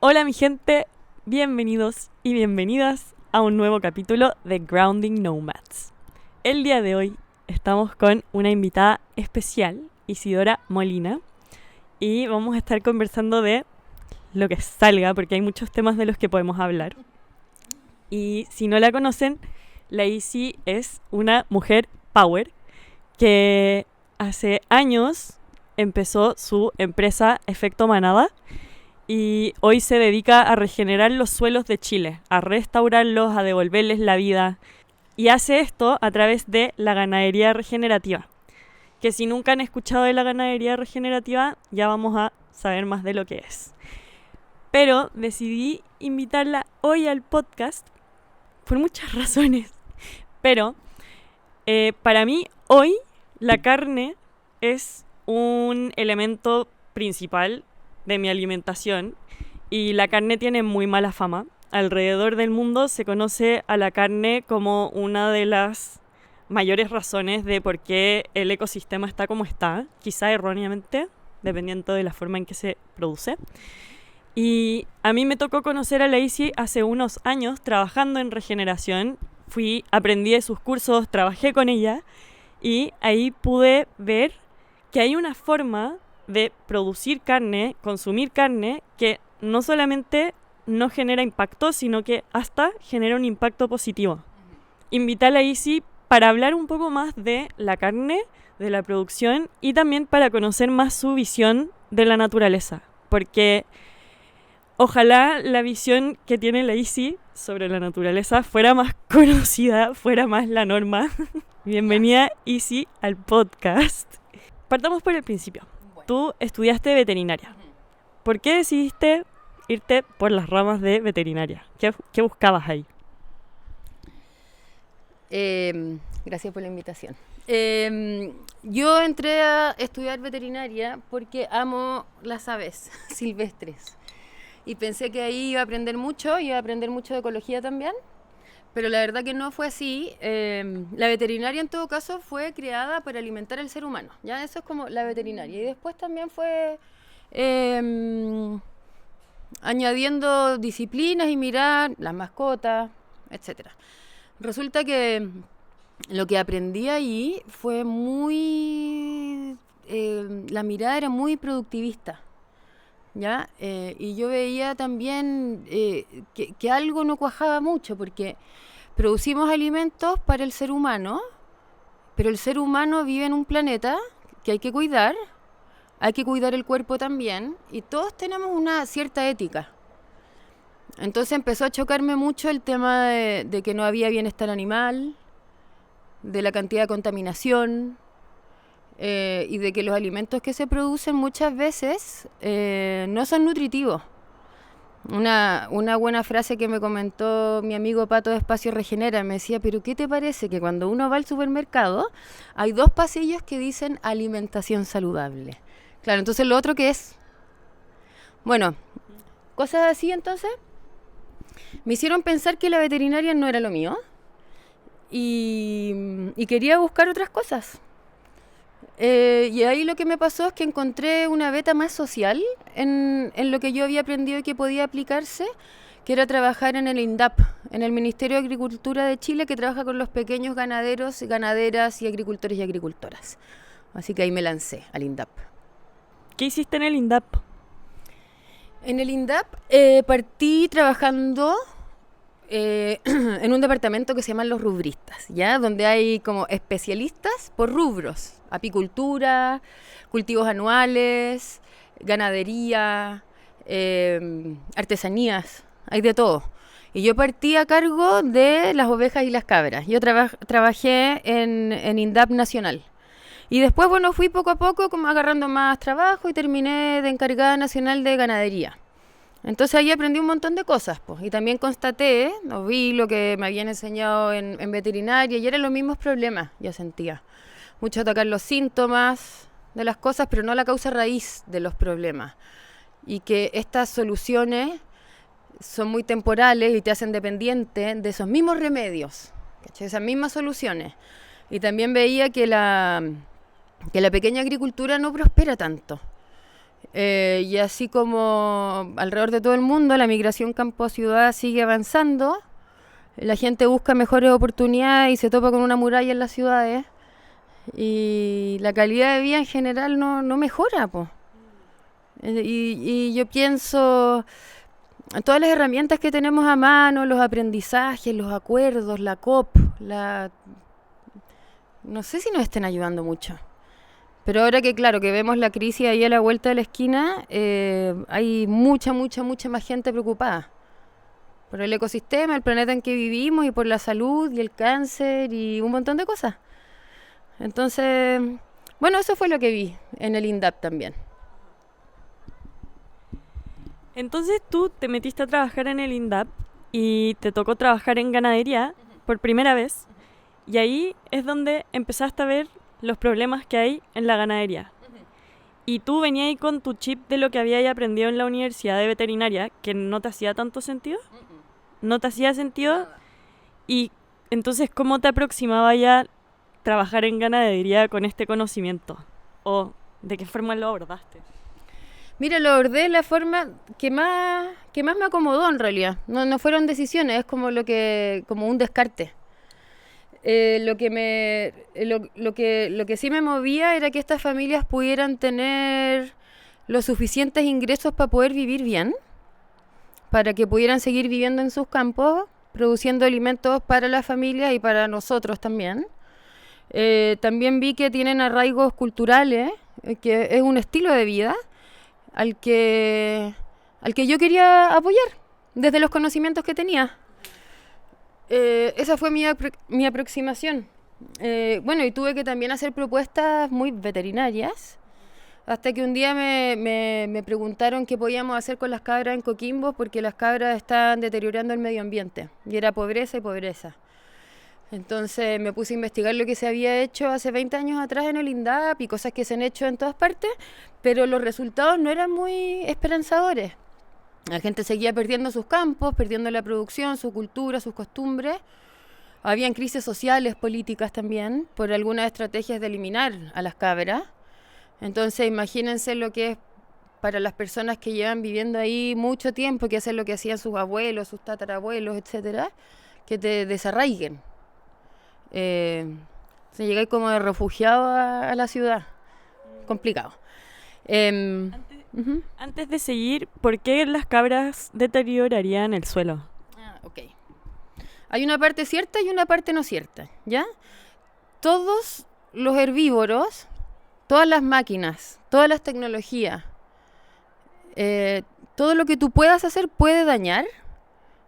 Hola mi gente, bienvenidos y bienvenidas a un nuevo capítulo de Grounding Nomads. El día de hoy estamos con una invitada especial, Isidora Molina, y vamos a estar conversando de lo que salga, porque hay muchos temas de los que podemos hablar. Y si no la conocen, la Isi es una mujer power que hace años empezó su empresa Efecto Manada y hoy se dedica a regenerar los suelos de Chile, a restaurarlos, a devolverles la vida. Y hace esto a través de la ganadería regenerativa, que si nunca han escuchado de la ganadería regenerativa, ya vamos a saber más de lo que es. Pero decidí invitarla hoy al podcast por muchas razones. Pero para mí hoy la carne es un elemento principal de mi alimentación y la carne tiene muy mala fama. Alrededor del mundo se conoce a la carne como una de las mayores razones de por qué el ecosistema está como está, quizá erróneamente, dependiendo de la forma en que se produce. Y a mí me tocó conocer a la Isi hace unos años trabajando en regeneración. Aprendí de sus cursos, trabajé con ella y ahí pude ver que hay una forma de producir carne, consumir carne, que no solamente no genera impacto, sino que hasta genera un impacto positivo. Invité a la Isi para hablar un poco más de la carne, de la producción y también para conocer más su visión de la naturaleza, porque ojalá la visión que tiene la Isi sobre la naturaleza fuera más conocida, fuera más la norma. Bienvenida, Isi, al podcast. Partamos por el principio. Tú estudiaste veterinaria. ¿Por qué decidiste irte por las ramas de veterinaria? ¿Qué buscabas ahí? Gracias por la invitación. Yo entré a estudiar veterinaria porque amo las aves silvestres. Y pensé que ahí iba a aprender mucho de ecología también. Pero la verdad que no fue así. La veterinaria en todo caso fue creada para alimentar al ser humano. Ya eso es como la veterinaria. Y después también fue añadiendo disciplinas y mirar las mascotas, etcétera. Resulta que lo que aprendí ahí fue muy... la mirada era muy productivista. ¿Ya? Y yo veía también que algo no cuajaba mucho, porque producimos alimentos para el ser humano, pero el ser humano vive en un planeta que hay que cuidar el cuerpo también, y todos tenemos una cierta ética. Entonces empezó a chocarme mucho el tema de que no había bienestar animal, de la cantidad de contaminación, y de que los alimentos que se producen muchas veces no son nutritivos. Una buena frase que me comentó mi amigo Pato de Espacio Regenera, me decía, pero ¿qué te parece que cuando uno va al supermercado hay 2 pasillos que dicen alimentación saludable? Claro, entonces lo otro que es, bueno, cosas así entonces me hicieron pensar que la veterinaria no era lo mío y quería buscar otras cosas. Y ahí lo que me pasó es que encontré una beta más social en lo que yo había aprendido y que podía aplicarse, que era trabajar en el INDAP, en el Ministerio de Agricultura de Chile, que trabaja con los pequeños ganaderos, ganaderas y agricultores y agricultoras. Así que ahí me lancé al INDAP. ¿Qué hiciste en el INDAP? En el INDAP partí trabajando en un departamento que se llaman los rubristas, ¿ya? Donde hay como especialistas por rubros: apicultura, cultivos anuales, ganadería, artesanías, hay de todo. Y yo partí a cargo de las ovejas y las cabras. Yo trabajé en INDAP Nacional. Y después, bueno, fui poco a poco como agarrando más trabajo y terminé de encargada nacional de ganadería. Entonces ahí aprendí un montón de cosas, pues, y también constaté, o vi lo que me habían enseñado en veterinaria, y eran los mismos problemas, yo sentía. Mucho atacar los síntomas de las cosas, pero no la causa raíz de los problemas. Y que estas soluciones son muy temporales y te hacen dependiente de esos mismos remedios, ¿cachai? Esas mismas soluciones. Y también veía que la pequeña agricultura no prospera tanto. Y así como alrededor de todo el mundo, la migración campo-ciudad sigue avanzando. La gente busca mejores oportunidades y se topa con una muralla en las ciudades. Y la calidad de vida en general no mejora, po. Y yo pienso, todas las herramientas que tenemos a mano, los aprendizajes, los acuerdos, la COP, no sé si nos estén ayudando mucho. Pero ahora que, claro, que vemos la crisis ahí a la vuelta de la esquina, hay mucha más gente preocupada por el ecosistema, el planeta en que vivimos y por la salud y el cáncer y un montón de cosas. Entonces, bueno, eso fue lo que vi en el INDAP también. Entonces tú te metiste a trabajar en el INDAP y te tocó trabajar en ganadería por primera vez. Y ahí es donde empezaste a ver los problemas que hay en la ganadería. Y tú venías ahí con tu chip de lo que habías aprendido en la universidad de veterinaria, que no te hacía tanto sentido. ¿No te hacía sentido? Y entonces, ¿cómo te aproximaba ya trabajar en ganadería con este conocimiento? ¿O de qué forma lo abordaste? Mira, lo abordé de la forma que más me acomodó en realidad. No fueron decisiones, es como como un descarte. Lo que sí me movía era que estas familias pudieran tener los suficientes ingresos para poder vivir bien, para que pudieran seguir viviendo en sus campos, produciendo alimentos para la familia y para nosotros también. También vi que tienen arraigos culturales, que es un estilo de vida al que yo quería apoyar desde los conocimientos que tenía. Esa fue mi aproximación. Bueno, y tuve que también hacer propuestas muy veterinarias, hasta que un día me preguntaron qué podíamos hacer con las cabras en Coquimbo, porque las cabras estaban deteriorando el medio ambiente, y era pobreza y pobreza. Entonces me puse a investigar lo que se había hecho hace 20 años atrás en el INDAP y cosas que se han hecho en todas partes, pero los resultados no eran muy esperanzadores. La gente seguía perdiendo sus campos, perdiendo la producción, su cultura, sus costumbres. Habían crisis sociales, políticas también, por algunas estrategias de eliminar a las cabras. Entonces imagínense lo que es para las personas que llevan viviendo ahí mucho tiempo, que hacen lo que hacían sus abuelos, sus tatarabuelos, etcétera, que te desarraiguen. Se llegáis como de refugiado a la ciudad. Complicado. Antes de seguir, ¿por qué las cabras deteriorarían el suelo? Ok. Hay una parte cierta y una parte no cierta, ¿ya? Todos los herbívoros, todas las máquinas, todas las tecnologías, todo lo que tú puedas hacer puede dañar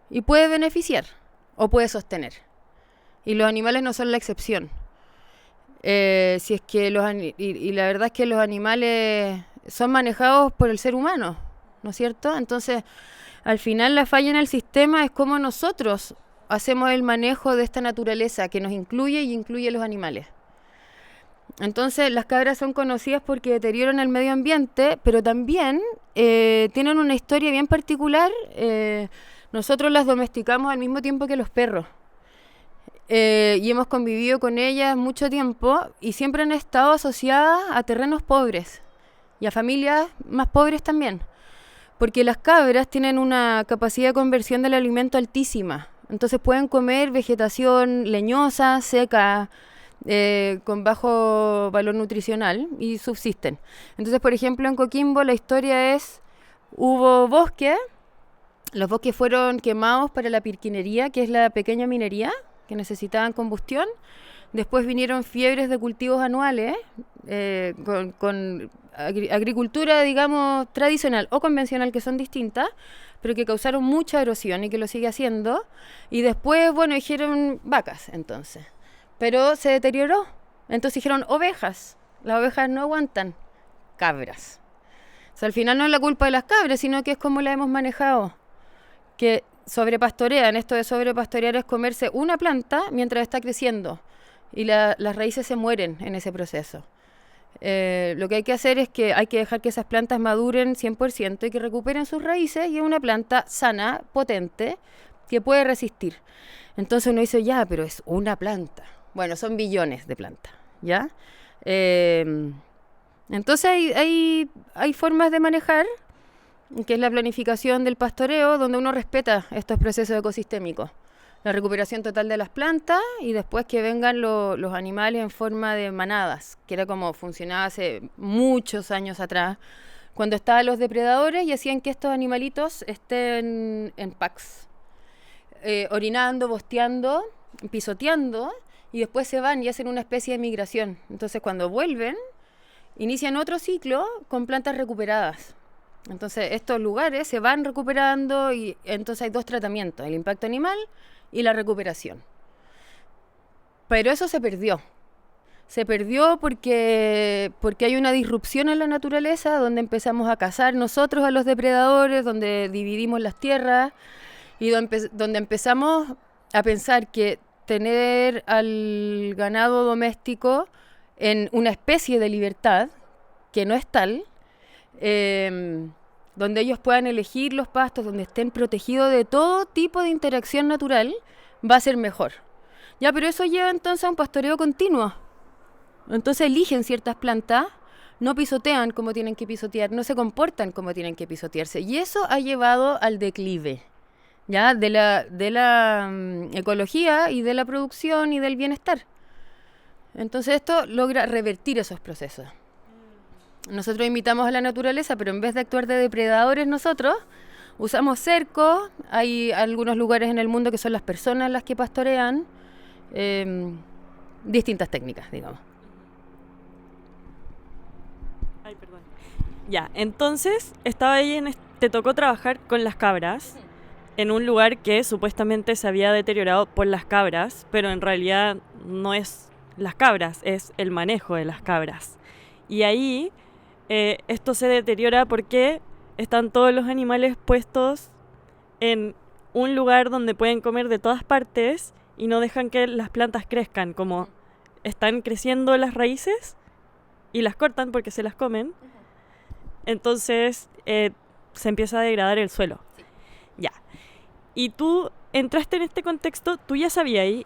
y puede beneficiar o puede sostener. Y los animales no son la excepción. Si es que y la verdad es que los animales son manejados por el ser humano, ¿no es cierto? Entonces, al final la falla en el sistema es cómo nosotros hacemos el manejo de esta naturaleza que nos incluye y incluye a los animales. Entonces, las cabras son conocidas porque deterioran el medio ambiente, pero también tienen una historia bien particular. Nosotros las domesticamos al mismo tiempo que los perros. Y hemos convivido con ellas mucho tiempo y siempre han estado asociadas a terrenos pobres y a familias más pobres también, porque las cabras tienen una capacidad de conversión del alimento altísima, entonces pueden comer vegetación leñosa, seca, con bajo valor nutricional y subsisten. Entonces, por ejemplo, en Coquimbo la historia es, hubo bosque, los bosques fueron quemados para la pirquinería, que es la pequeña minería, que necesitaban combustión. Después vinieron fiebres de cultivos anuales, con agricultura, digamos, tradicional o convencional, que son distintas, pero que causaron mucha erosión y que lo sigue haciendo. Y después, bueno, dijeron vacas, entonces. Pero se deterioró. Entonces dijeron ovejas. Las ovejas no aguantan. Cabras. O sea, al final no es la culpa de las cabras, sino que es como la hemos manejado. Que sobrepastorean. Esto de sobrepastorear es comerse una planta mientras está creciendo y las raíces se mueren en ese proceso. Lo que hay que hacer es que hay que dejar que esas plantas maduren 100% y que recuperen sus raíces, y es una planta sana, potente, que puede resistir. Entonces uno dice, ya, pero es una planta. Bueno, son billones de plantas, ¿ya? Entonces hay formas de manejar, que es la planificación del pastoreo, donde uno respeta estos procesos ecosistémicos. La recuperación total de las plantas y después que vengan los animales en forma de manadas, que era como funcionaba hace muchos años atrás, cuando estaban los depredadores y hacían que estos animalitos estén en packs, orinando, bosteando, pisoteando, y después se van y hacen una especie de migración. Entonces cuando vuelven, inician otro ciclo con plantas recuperadas. Entonces estos lugares se van recuperando y entonces hay dos tratamientos, el impacto animal y la recuperación. Pero eso se perdió. Se perdió porque hay una disrupción en la naturaleza, donde empezamos a cazar nosotros a los depredadores, donde dividimos las tierras y donde empezamos a pensar que tener al ganado doméstico en una especie de libertad, que no es tal, donde ellos puedan elegir los pastos, donde estén protegidos de todo tipo de interacción natural, va a ser mejor. Ya, pero eso lleva entonces a un pastoreo continuo. Entonces eligen ciertas plantas, no pisotean como tienen que pisotear, no se comportan como tienen que pisotearse. Y eso ha llevado al declive, ¿ya? de la ecología y de la producción y del bienestar. Entonces esto logra revertir esos procesos. Nosotros imitamos a la naturaleza, pero en vez de actuar de depredadores nosotros, usamos cercos. Hay algunos lugares en el mundo que son las personas las que pastorean. Distintas técnicas, digamos. Ay, perdón. Ya, entonces estaba ahí te tocó trabajar con las cabras en un lugar que supuestamente se había deteriorado por las cabras, pero en realidad no es las cabras, es el manejo de las cabras. Y ahí esto se deteriora porque están todos los animales puestos en un lugar donde pueden comer de todas partes y no dejan que las plantas crezcan, como están creciendo las raíces y las cortan porque se las comen. Entonces se empieza a degradar el suelo. Sí. Ya. Y tú entraste en este contexto, tú ya sabías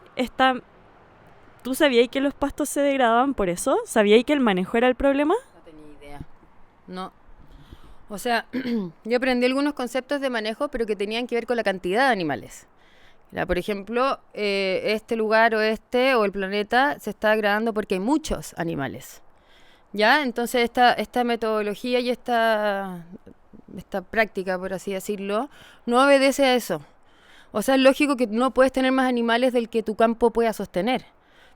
¿tú sabías que los pastos se degradaban por eso? ¿Sabías que el manejo era el problema? No tenía idea. No. O sea, yo aprendí algunos conceptos de manejo, pero que tenían que ver con la cantidad de animales. Por ejemplo, este lugar o el planeta se está degradando porque hay muchos animales. ¿Ya? Entonces esta metodología y esta práctica, por así decirlo, no obedece a eso. O sea, es lógico que no puedes tener más animales del que tu campo pueda sostener.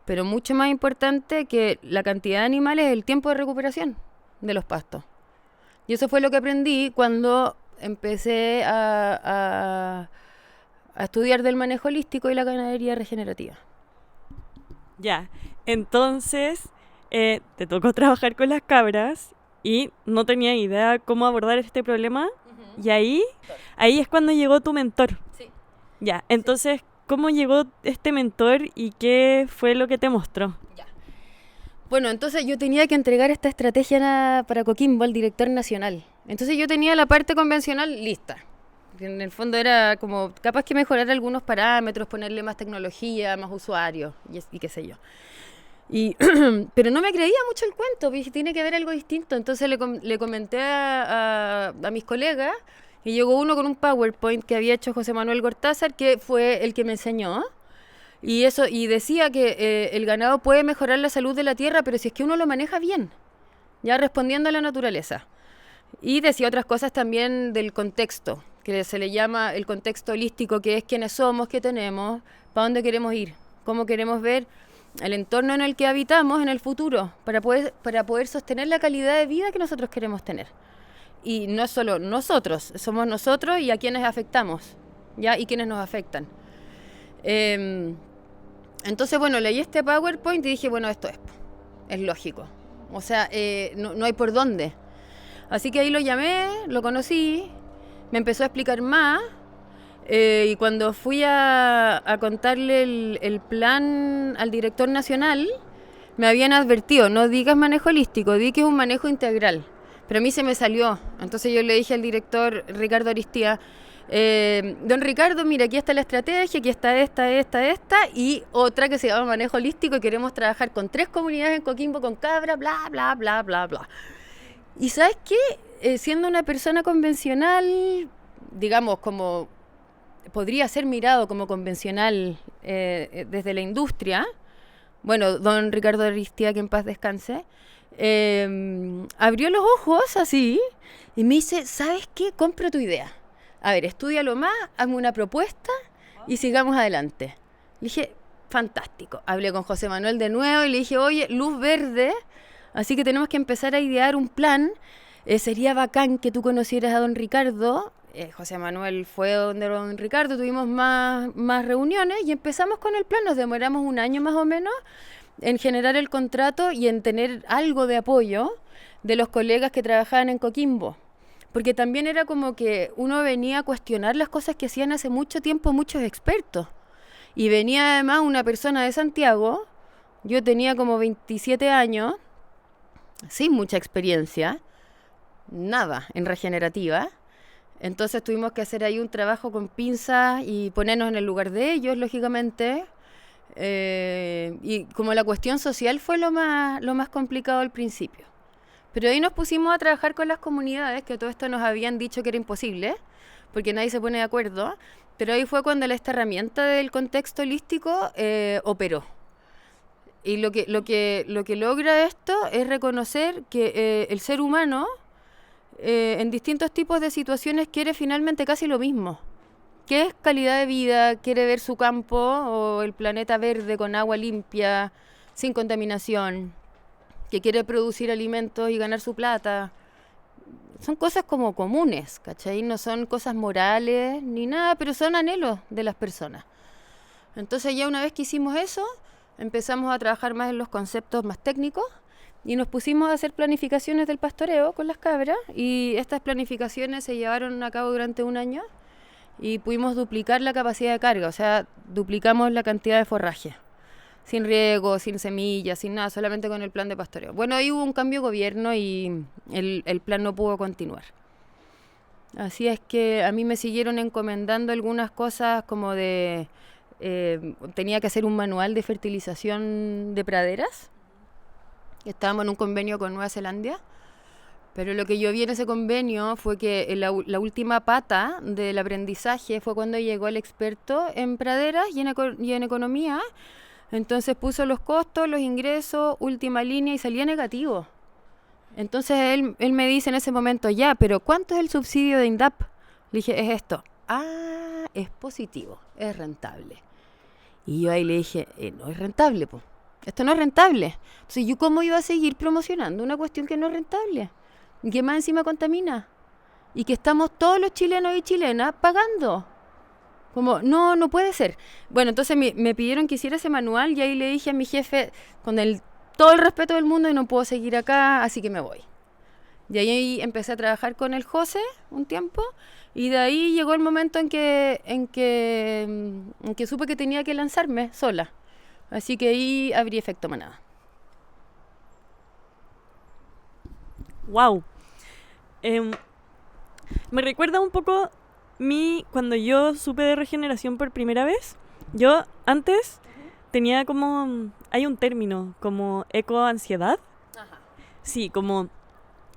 Pero mucho más importante que la cantidad de animales es el tiempo de recuperación de los pastos. Y eso fue lo que aprendí cuando empecé a estudiar del manejo holístico y la ganadería regenerativa. Ya, entonces te tocó trabajar con las cabras y no tenía idea cómo abordar este problema. Y ahí es cuando llegó tu mentor. Sí. Ya, entonces, ¿cómo llegó este mentor y qué fue lo que te mostró? Ya. Bueno, entonces yo tenía que entregar esta estrategia para Coquimbo al director nacional. Entonces yo tenía la parte convencional lista. En el fondo era como capaz que mejorar algunos parámetros, ponerle más tecnología, más usuarios y qué sé yo. Pero no me creía mucho el cuento, dije, tiene que haber algo distinto. Entonces le comenté a mis colegas y llegó uno con un PowerPoint que había hecho José Manuel Gortázar, que fue el que me enseñó. Y decía que el ganado puede mejorar la salud de la tierra, pero si es que uno lo maneja bien, ya respondiendo a la naturaleza. Y decía otras cosas también del contexto, que se le llama el contexto holístico, que es quiénes somos, qué tenemos, para dónde queremos ir, cómo queremos ver el entorno en el que habitamos en el futuro, para poder sostener la calidad de vida que nosotros queremos tener. Y no es solo nosotros, somos nosotros y a quienes afectamos, ¿ya? Y quienes nos afectan. Entonces, bueno, leí este PowerPoint y dije, bueno, esto es lógico. O sea, no hay por dónde. Así que ahí lo llamé, lo conocí, me empezó a explicar más. Y cuando fui a contarle el plan al director nacional, me habían advertido, no digas manejo holístico, di que es un manejo integral. Pero a mí se me salió. Entonces yo le dije al director Ricardo Aristía, don Ricardo, mira, aquí está la estrategia, aquí está esta y otra que se llama manejo holístico y queremos trabajar con 3 comunidades en Coquimbo con cabra, bla, bla, bla, bla, bla. Y ¿sabes qué? Siendo una persona convencional, digamos, como podría ser mirado como convencional desde la industria, bueno, don Ricardo Aristia, que en paz descanse, abrió los ojos así y me dice, ¿sabes qué? Compro tu idea. A ver, estúdialo más, hazme una propuesta y sigamos adelante. Le dije, fantástico. Hablé con José Manuel de nuevo y le dije, oye, luz verde, así que tenemos que empezar a idear un plan. Sería bacán que tú conocieras a don Ricardo. José Manuel fue donde don Ricardo, tuvimos más reuniones y empezamos con el plan. Nos demoramos un año más o menos en generar el contrato y en tener algo de apoyo de los colegas que trabajaban en Coquimbo. Porque también era como que uno venía a cuestionar las cosas que hacían hace mucho tiempo muchos expertos. Y venía además una persona de Santiago, yo tenía como 27 años, sin mucha experiencia, nada en regenerativa. Entonces tuvimos que hacer ahí un trabajo con pinzas y ponernos en el lugar de ellos, lógicamente. Y como la cuestión social fue lo más complicado al principio. Pero ahí nos pusimos a trabajar con las comunidades, que todo esto nos habían dicho que era imposible, porque nadie se pone de acuerdo. Pero ahí fue cuando esta herramienta del contexto holístico operó. Y lo que logra esto es reconocer que el ser humano en distintos tipos de situaciones quiere finalmente casi lo mismo, que es calidad de vida, quiere ver su campo o el planeta verde con agua limpia, sin contaminación, que quiere producir alimentos y ganar su plata. Son cosas como comunes, ¿cachai? No son cosas morales ni nada, pero son anhelos de las personas. Entonces ya una vez que hicimos eso, empezamos a trabajar más en los conceptos más técnicos y nos pusimos a hacer planificaciones del pastoreo con las cabras y estas planificaciones se llevaron a cabo durante un año y pudimos duplicar la capacidad de carga, o sea, duplicamos la cantidad de forraje, sin riego, sin semillas, sin nada, solamente con el plan de pastoreo. Bueno, ahí hubo un cambio de gobierno y el plan no pudo continuar. Así es que a mí me siguieron encomendando algunas cosas como de... tenía que hacer un manual de fertilización de praderas. Estábamos en un convenio con Nueva Zelanda, pero lo que yo vi en ese convenio fue que la última pata del aprendizaje fue cuando llegó el experto en praderas y en economía. Entonces puso los costos, los ingresos, última línea y salía negativo. Entonces él me dice en ese momento, ya, pero ¿cuánto es el subsidio de INDAP? Le dije, es esto. Ah, es positivo, es rentable. Y yo ahí le dije, no es rentable, pues. Esto no es rentable. Entonces, ¿yo cómo iba a seguir promocionando una cuestión que no es rentable? Y que más encima contamina. Y que estamos todos los chilenos y chilenas pagando. Como, no puede ser. Bueno, entonces me pidieron que hiciera ese manual y ahí le dije a mi jefe, con todo el respeto del mundo, y no puedo seguir acá, así que me voy. Y ahí empecé a trabajar con el José un tiempo y de ahí llegó el momento en que supe que tenía que lanzarme sola. Así que ahí abrí Efecto Manada. Wow. Me recuerda un poco cuando yo supe de regeneración por primera vez. Yo antes tenía como... Hay un término, como ecoansiedad. Ajá. Sí, como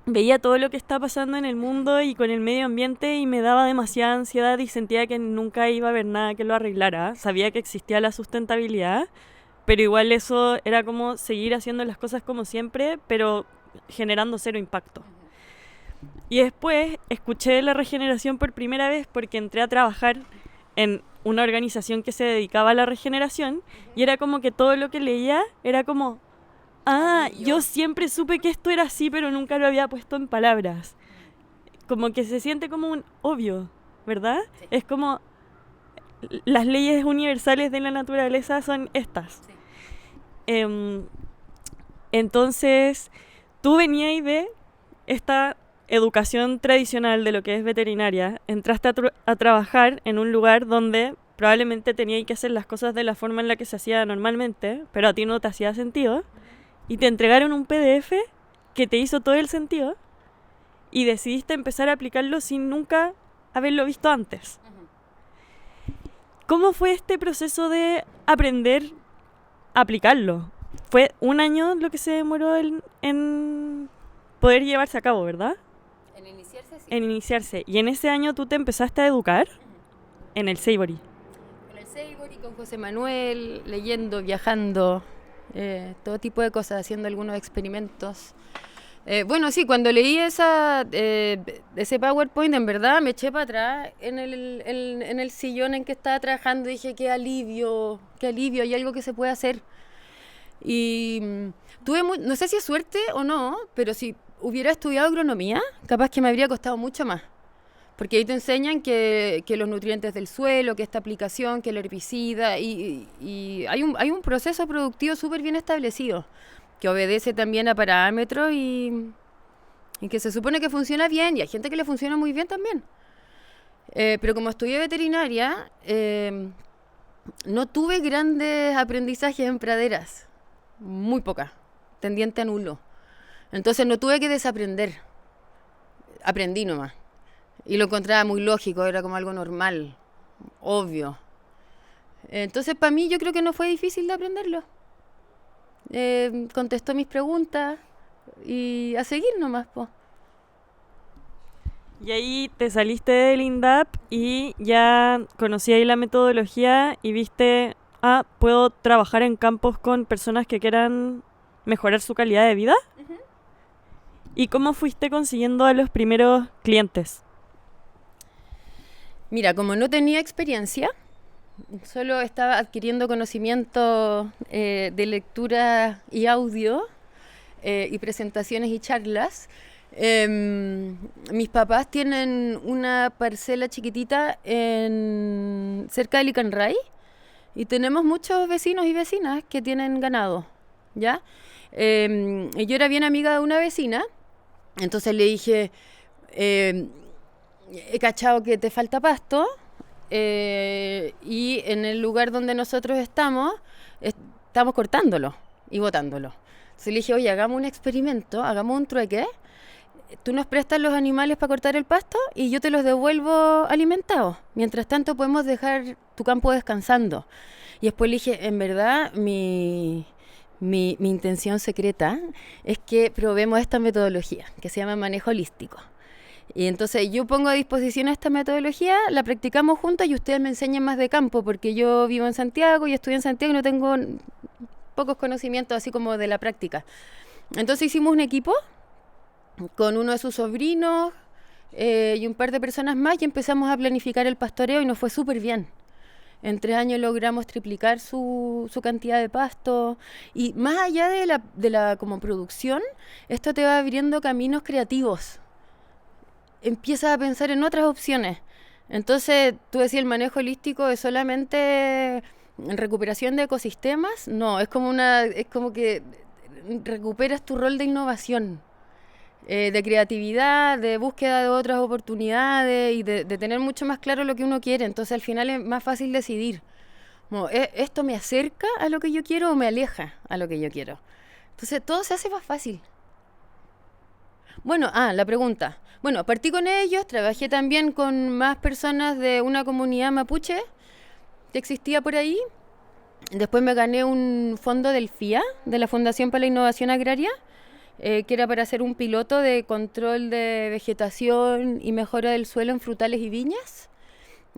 veía todo lo que está pasando en el mundo y con el medio ambiente y me daba demasiada ansiedad y sentía que nunca iba a haber nada que lo arreglara. Sabía que existía la sustentabilidad, pero igual eso era como seguir haciendo las cosas como siempre, pero generando cero impacto. Y después escuché la regeneración por primera vez porque entré a trabajar en una organización que se dedicaba a la regeneración y era como que todo lo que leía era como, yo siempre supe que esto era así, pero nunca lo había puesto en palabras. Como que se siente como un obvio, ¿verdad? Sí. Es como las leyes universales de la naturaleza son estas. Sí. Entonces, tú venías de esta educación tradicional de lo que es veterinaria, entraste a trabajar en un lugar donde probablemente tenías que hacer las cosas de la forma en la que se hacía normalmente, pero a ti no te hacía sentido, y te entregaron un PDF que te hizo todo el sentido, y decidiste empezar a aplicarlo sin nunca haberlo visto antes. ¿Cómo fue este proceso de aprender a aplicarlo? ¿Fue un año lo que se demoró en poder llevarse a cabo, ¿verdad? En iniciarse, sí. En iniciarse. Y en ese año tú te empezaste a educar en el Savory. Con el Savory, con José Manuel, leyendo, viajando, todo tipo de cosas, haciendo algunos experimentos. Bueno, sí, cuando leí ese PowerPoint, en verdad me eché para atrás en el sillón en que estaba trabajando y dije, qué alivio, hay algo que se puede hacer. Y no sé si es suerte o no, pero si hubiera estudiado agronomía, capaz que me habría costado mucho más. Porque ahí te enseñan que los nutrientes del suelo, que esta aplicación, que el herbicida, y hay un proceso productivo súper bien establecido, que obedece también a parámetros y que se supone que funciona bien, y hay gente que le funciona muy bien también. Pero como estudié veterinaria, no tuve grandes aprendizajes en praderas, muy pocas, tendiente a nulo. Entonces no tuve que desaprender, aprendí nomás. Y lo encontraba muy lógico, era como algo normal, obvio. Entonces para mí yo creo que no fue difícil de aprenderlo. Contestó mis preguntas y a seguir nomás, po. Y ahí te saliste del INDAP y ya conocí ahí la metodología y viste, puedo trabajar en campos con personas que quieran mejorar su calidad de vida. Uh-huh. ¿Y cómo fuiste consiguiendo a los primeros clientes? Mira, como no tenía experiencia, solo estaba adquiriendo conocimiento de lectura y audio y presentaciones y charlas. Mis papás tienen una parcela chiquitita cerca de Licanray y tenemos muchos vecinos y vecinas que tienen ganado, ¿ya? Y yo era bien amiga de una vecina, entonces le dije, he cachado que te falta pasto y en el lugar donde nosotros estamos cortándolo y botándolo. Entonces le dije, oye, hagamos un experimento, hagamos un trueque. Tú nos prestas los animales para cortar el pasto y yo te los devuelvo alimentados. Mientras tanto podemos dejar tu campo descansando. Y después le dije, en verdad, mi intención secreta es que probemos esta metodología que se llama manejo holístico. Y entonces yo pongo a disposición esta metodología, la practicamos juntas y ustedes me enseñan más de campo, porque yo vivo en Santiago y estudié en Santiago y no tengo pocos conocimientos así como de la práctica. Entonces hicimos un equipo con uno de sus sobrinos y un par de personas más y empezamos a planificar el pastoreo y nos fue súper bien. En 3 años logramos triplicar su cantidad de pasto y más allá de la como producción, esto te va abriendo caminos creativos. Empiezas a pensar en otras opciones. Entonces, tú decías, el manejo holístico es solamente recuperación de ecosistemas. No, es como que recuperas tu rol de innovación, de creatividad, de búsqueda de otras oportunidades y de tener mucho más claro lo que uno quiere. Entonces, al final es más fácil decidir. Como, ¿esto me acerca a lo que yo quiero o me aleja a lo que yo quiero? Entonces, todo se hace más fácil. Bueno, la pregunta. Bueno, partí con ellos, trabajé también con más personas de una comunidad mapuche que existía por ahí. Después me gané un fondo del FIA, de la Fundación para la Innovación Agraria, que era para hacer un piloto de control de vegetación y mejora del suelo en frutales y viñas.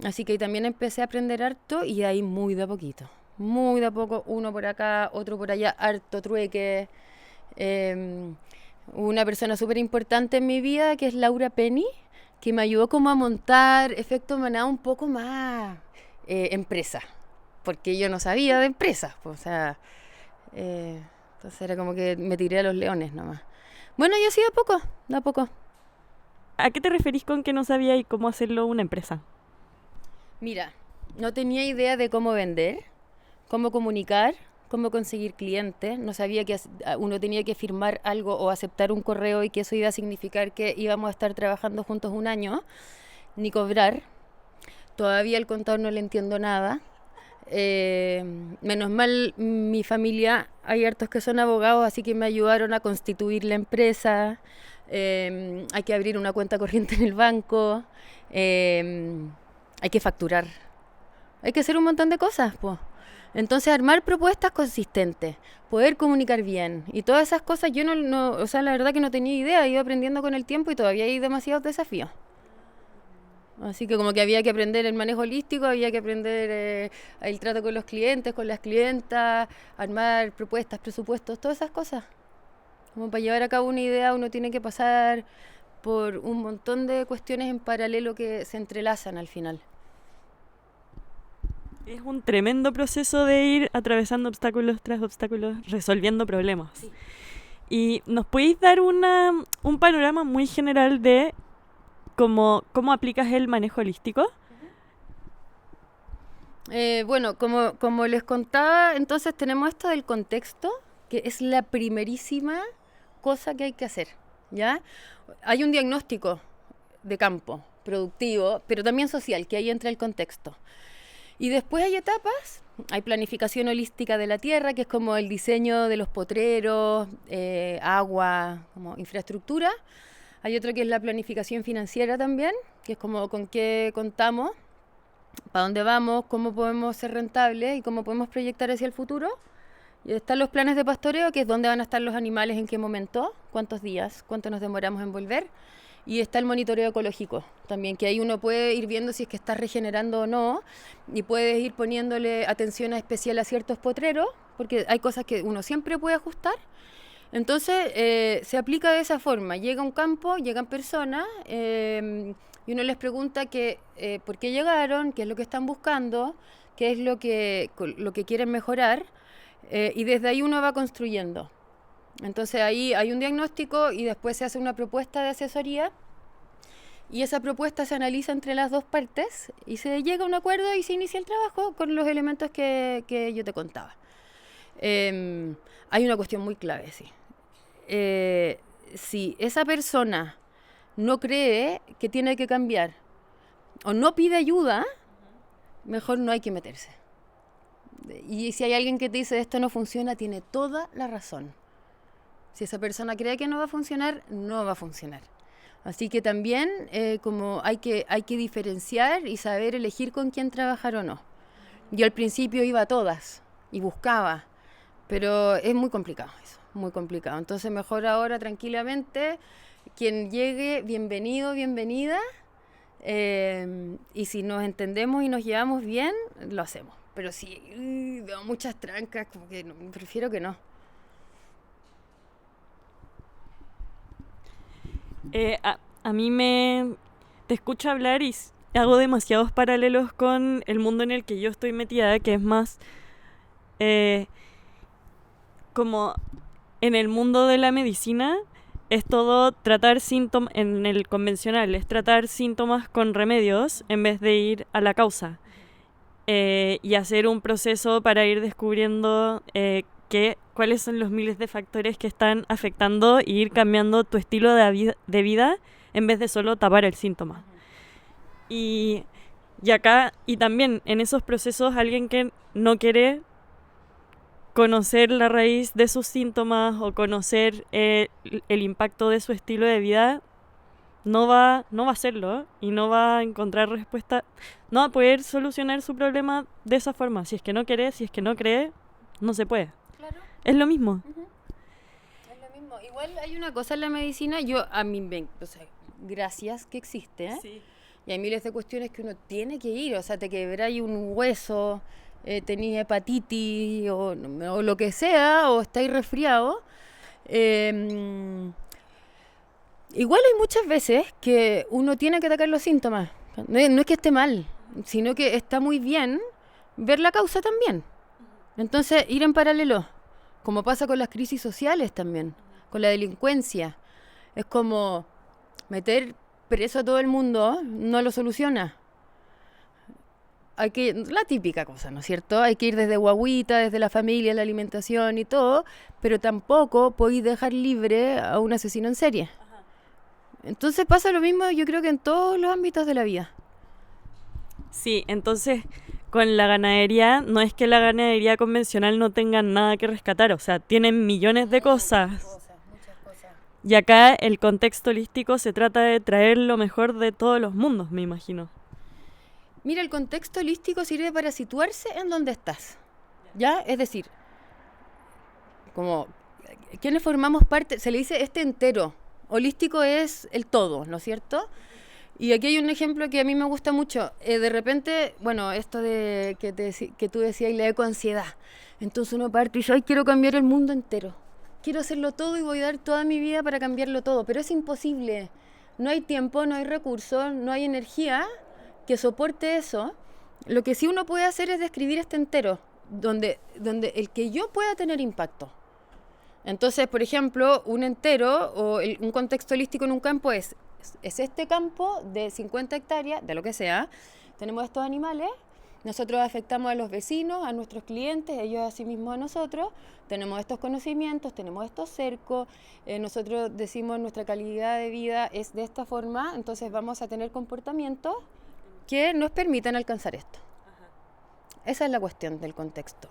Así que también empecé a aprender harto y ahí muy de a poquito. Muy de a poco, uno por acá, otro por allá, harto trueque. Una persona súper importante en mi vida, que es Laura Penny, que me ayudó como a montar Efecto Manada un poco más empresa, porque yo no sabía de empresas, pues, o sea, entonces era como que me tiré a los leones nomás. Bueno, y así de a poco. ¿A qué te referís con que no sabía y cómo hacerlo una empresa? Mira, no tenía idea de cómo vender, cómo comunicar, cómo conseguir clientes. No sabía que uno tenía que firmar algo o aceptar un correo y que eso iba a significar que íbamos a estar trabajando juntos un año, ni cobrar. Todavía al contador no le entiendo nada. Menos mal, mi familia, hay hartos que son abogados, así que me ayudaron a constituir la empresa. Hay que abrir una cuenta corriente en el banco. Hay que facturar. Hay que hacer un montón de cosas, pues. Entonces, armar propuestas consistentes, poder comunicar bien y todas esas cosas, yo o sea, la verdad que no tenía idea, he ido aprendiendo con el tiempo y todavía hay demasiados desafíos. Así que como que había que aprender el manejo holístico, había que aprender el trato con los clientes, con las clientas, armar propuestas, presupuestos, todas esas cosas. Como para llevar a cabo una idea uno tiene que pasar por un montón de cuestiones en paralelo que se entrelazan al final. Es un tremendo proceso de ir atravesando obstáculos tras obstáculos, resolviendo problemas. Sí. ¿Y nos podéis dar un panorama muy general de cómo aplicas el manejo holístico? Bueno, como les contaba, entonces tenemos esto del contexto, que es la primerísima cosa que hay que hacer, ¿ya? Hay un diagnóstico de campo, productivo, pero también social, que ahí entra el contexto. Y después hay etapas, hay planificación holística de la tierra, que es como el diseño de los potreros, agua, como infraestructura. Hay otro que es la planificación financiera también, que es como con qué contamos, para dónde vamos, cómo podemos ser rentables y cómo podemos proyectar hacia el futuro. Y están los planes de pastoreo, que es dónde van a estar los animales, en qué momento, cuántos días, cuánto nos demoramos en volver. Y está el monitoreo ecológico también, que ahí uno puede ir viendo si es que está regenerando o no, y puedes ir poniéndole atención especial a ciertos potreros, porque hay cosas que uno siempre puede ajustar. Entonces se aplica de esa forma, llega a un campo, llegan personas y uno les pregunta por qué llegaron, qué es lo que están buscando, qué es lo que quieren mejorar, y desde ahí uno va construyendo. Entonces ahí hay un diagnóstico y después se hace una propuesta de asesoría y esa propuesta se analiza entre las dos partes y se llega a un acuerdo y se inicia el trabajo con los elementos que yo te contaba. Hay una cuestión muy clave, sí. Si esa persona no cree que tiene que cambiar o no pide ayuda, mejor no hay que meterse. Y si hay alguien que te dice esto no funciona, tiene toda la razón. Si esa persona cree que no va a funcionar, no va a funcionar. Así que también como hay que diferenciar y saber elegir con quién trabajar o no. Yo al principio iba a todas y buscaba, pero es muy complicado eso, muy complicado. Entonces mejor ahora tranquilamente, quien llegue, bienvenido, bienvenida, y si nos entendemos y nos llevamos bien, lo hacemos. Pero si veo muchas trancas, como que prefiero que no. A mí te escucho hablar y hago demasiados paralelos con el mundo en el que yo estoy metida, que es más como en el mundo de la medicina es todo tratar síntomas, en el convencional es tratar síntomas con remedios en vez de ir a la causa y hacer un proceso para ir descubriendo cuáles son los miles de factores que están afectando y ir cambiando tu estilo de vida en vez de solo tapar el síntoma. Y acá, y también en esos procesos, alguien que no quiere conocer la raíz de sus síntomas o conocer el impacto de su estilo de vida, no va a hacerlo y no va a encontrar respuesta, no va a poder solucionar su problema de esa forma. Si es que no quiere, si es que no cree, no se puede. Claro. Es lo mismo. Es lo mismo. Igual hay una cosa en la medicina, o sea, gracias que existe, ¿eh? Sí. Y hay miles de cuestiones que uno tiene que ir, o sea, te quebráis un hueso, tenés hepatitis o lo que sea, o estáis resfriado. Igual hay muchas veces que uno tiene que atacar los síntomas. No es que esté mal, sino que está muy bien ver la causa también. Entonces, ir en paralelo, como pasa con las crisis sociales también, con la delincuencia. Es como meter preso a todo el mundo no lo soluciona. La típica cosa, ¿no es cierto? Hay que ir desde guagüita, desde la familia, la alimentación y todo, pero tampoco podéis dejar libre a un asesino en serie. Ajá. Entonces pasa lo mismo, yo creo que en todos los ámbitos de la vida. Sí, entonces con la ganadería, no es que la ganadería convencional no tenga nada que rescatar, o sea, tienen millones de cosas. Muchas cosas. Y acá el contexto holístico se trata de traer lo mejor de todos los mundos, me imagino. Mira, el contexto holístico sirve para situarse en donde estás. ¿Ya? Es decir, como quienes formamos parte, se le dice este entero. Holístico es el todo, ¿no es cierto? Y aquí hay un ejemplo que a mí me gusta mucho. De repente, bueno, esto de que tú decías, la ecoansiedad. Entonces uno parte y dice, ay, quiero cambiar el mundo entero. Quiero hacerlo todo y voy a dar toda mi vida para cambiarlo todo. Pero es imposible. No hay tiempo, no hay recursos, no hay energía que soporte eso. Lo que sí uno puede hacer es describir este entero, donde el que yo pueda tener impacto. Entonces, por ejemplo, un entero o un contexto holístico en un campo es este campo de 50 hectáreas, de lo que sea, tenemos estos animales, nosotros afectamos a los vecinos, a nuestros clientes, ellos a sí mismos a nosotros, tenemos estos conocimientos, tenemos estos cercos, nosotros decimos nuestra calidad de vida es de esta forma, entonces vamos a tener comportamientos que nos permitan alcanzar esto. Esa es la cuestión del contexto.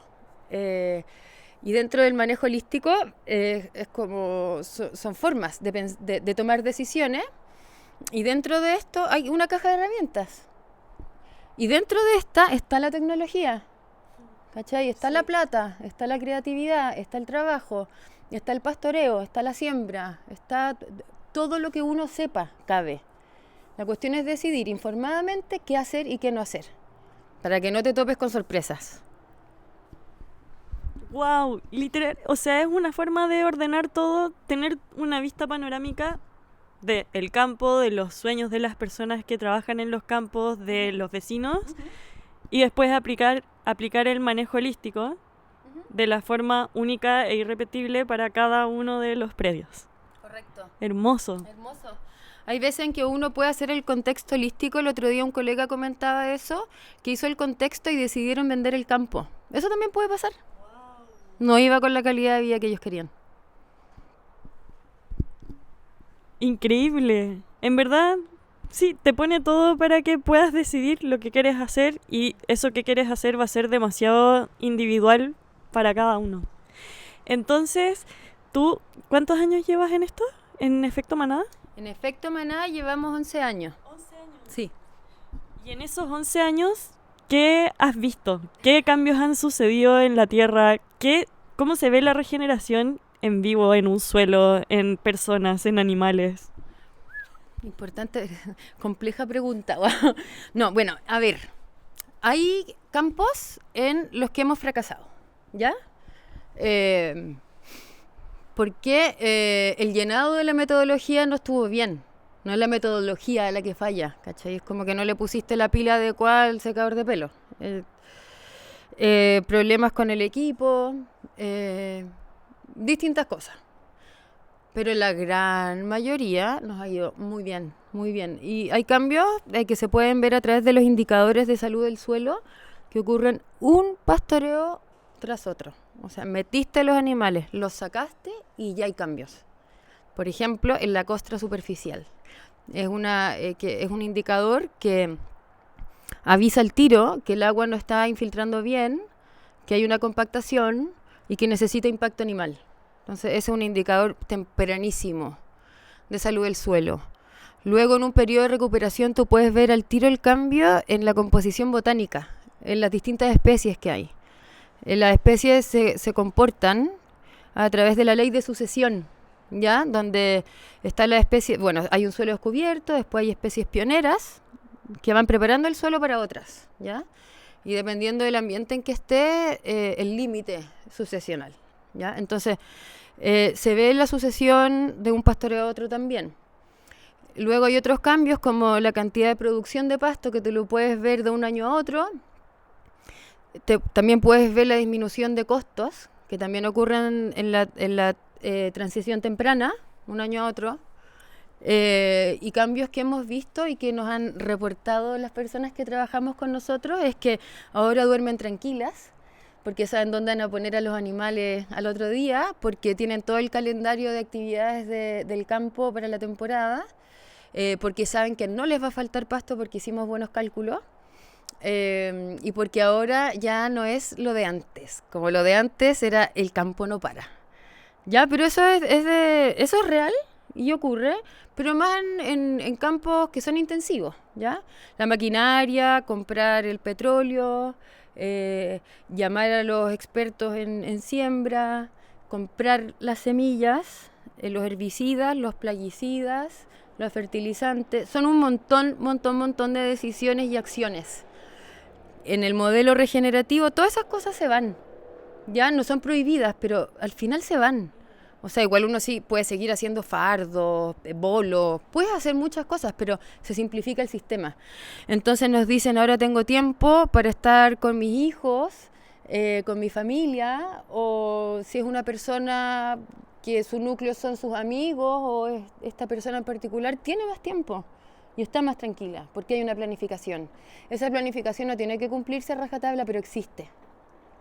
Y dentro del manejo holístico es como son formas de tomar decisiones, y dentro de esto hay una caja de herramientas. Y dentro de esta está la tecnología, ¿cachai? Está la plata, está la creatividad, está el trabajo, está el pastoreo, está la siembra, está todo lo que uno sepa cabe. La cuestión es decidir informadamente qué hacer y qué no hacer, para que no te topes con sorpresas. Wow, literal, o sea, es una forma de ordenar todo, tener una vista panorámica del campo, de los sueños de las personas que trabajan en los campos, de los vecinos, y después aplicar el manejo holístico de la forma única e irrepetible para cada uno de los predios. Correcto. Hermoso. Hermoso. Hay veces en que uno puede hacer el contexto holístico. El otro día un colega comentaba eso, que hizo el contexto y decidieron vender el campo. Eso también puede pasar. No iba con la calidad de vida que ellos querían. Increíble. En verdad, sí, te pone todo para que puedas decidir lo que quieres hacer, y eso que quieres hacer va a ser demasiado individual para cada uno. Entonces, ¿tú cuántos años llevas en esto? ¿En Efecto Manada? En Efecto Manada llevamos 11 años. 11 años. Sí. Y en esos 11 años, ¿qué has visto? ¿Qué cambios han sucedido en la Tierra? ¿Cómo se ve la regeneración en vivo, en un suelo, en personas, en animales? Importante, compleja pregunta. No, bueno, a ver. Hay campos en los que hemos fracasado, ¿ya? Porque el llenado de la metodología no estuvo bien. No es la metodología la que falla, ¿cachai? Es como que no le pusiste la pila adecuada al secador de pelo. Problemas con el equipo, distintas cosas. Pero la gran mayoría nos ha ido muy bien, muy bien. Y hay cambios que se pueden ver a través de los indicadores de salud del suelo, que ocurren un pastoreo tras otro. O sea, metiste los animales, los sacaste y ya hay cambios. Por ejemplo, en la costra superficial. Es un indicador que avisa al tiro que el agua no está infiltrando bien, que hay una compactación y que necesita impacto animal. Entonces, ese es un indicador tempranísimo de salud del suelo. Luego, en un periodo de recuperación, tú puedes ver al tiro el cambio en la composición botánica, en las distintas especies que hay. Las especies se comportan a través de la ley de sucesión, ¿ya? Donde está la especie, bueno, hay un suelo descubierto, después hay especies pioneras que van preparando el suelo para otras, ¿ya? Y dependiendo del ambiente en que esté, el límite sucesional, ¿ya? Entonces, se ve la sucesión de un pastoreo a otro también. Luego hay otros cambios, como la cantidad de producción de pasto, que tú lo puedes ver de un año a otro. También puedes ver la disminución de costos, que también ocurren en la transición temprana, un año a otro. Y cambios que hemos visto y que nos han reportado las personas que trabajamos con nosotros es que ahora duermen tranquilas, porque saben dónde van a poner a los animales al otro día, porque tienen todo el calendario de actividades del campo para la temporada, porque saben que no les va a faltar pasto porque hicimos buenos cálculos, y porque ahora ya no es lo de antes. Como lo de antes era el campo no para. Ya, pero eso es real y ocurre, pero más en campos que son intensivos, ¿ya? La maquinaria, comprar el petróleo, llamar a los expertos en siembra, comprar las semillas, los herbicidas, los plaguicidas, los fertilizantes. Son un montón de decisiones y acciones. En el modelo regenerativo todas esas cosas se van. Ya no son prohibidas, pero al final se van. O sea, igual uno sí puede seguir haciendo fardos, bolos, puedes hacer muchas cosas, pero se simplifica el sistema. Entonces nos dicen, ahora tengo tiempo para estar con mis hijos, con mi familia, o si es una persona que su núcleo son sus amigos, o esta persona en particular, tiene más tiempo y está más tranquila, porque hay una planificación. Esa planificación no tiene que cumplirse a rajatabla, pero existe.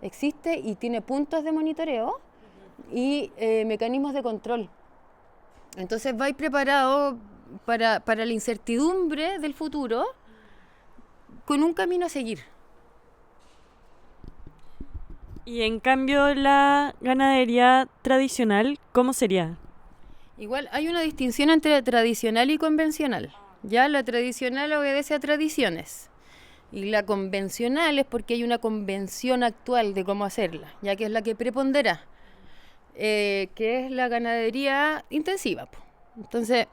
Existe y tiene puntos de monitoreo y mecanismos de control. Entonces vais preparado para la incertidumbre del futuro con un camino a seguir. Y en cambio la ganadería tradicional, ¿cómo sería? Igual hay una distinción entre tradicional y convencional. Ya la tradicional obedece a tradiciones. Y la convencional es porque hay una convención actual de cómo hacerla, ya que es la que prepondera, que es la ganadería intensiva. Entonces,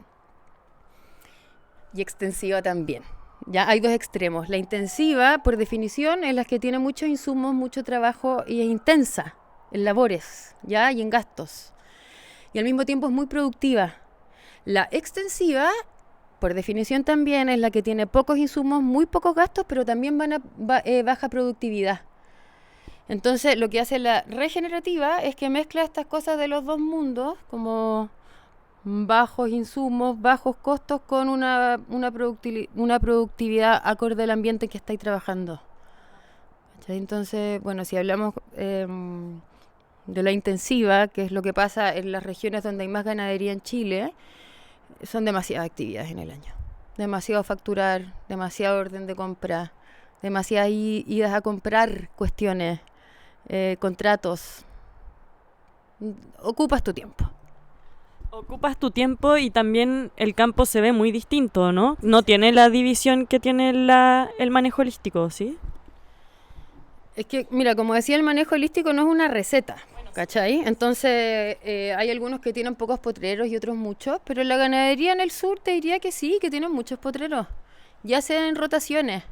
y extensiva también. Ya hay dos extremos. La intensiva, por definición, es la que tiene muchos insumos, mucho trabajo y es intensa en labores, ¿ya? Y en gastos. Y al mismo tiempo es muy productiva. La extensiva, por definición también, es la que tiene pocos insumos, muy pocos gastos, pero también baja productividad. Entonces, lo que hace la regenerativa es que mezcla estas cosas de los dos mundos, como bajos insumos, bajos costos, con una productividad acorde al ambiente que estáis trabajando. Entonces, bueno, si hablamos de la intensiva, que es lo que pasa en las regiones donde hay más ganadería en Chile, son demasiadas actividades en el año. Demasiado facturar, demasiado orden de compra, demasiadas idas a comprar cuestiones, contratos. Ocupas tu tiempo. Ocupas tu tiempo y también el campo se ve muy distinto, ¿no? No tiene la división que tiene el manejo holístico, ¿sí? Es que, mira, como decía, el manejo holístico no es una receta, ¿cachai? Entonces, hay algunos que tienen pocos potreros y otros muchos, pero en la ganadería en el sur te diría que sí, que tienen muchos potreros, ya sea en rotaciones,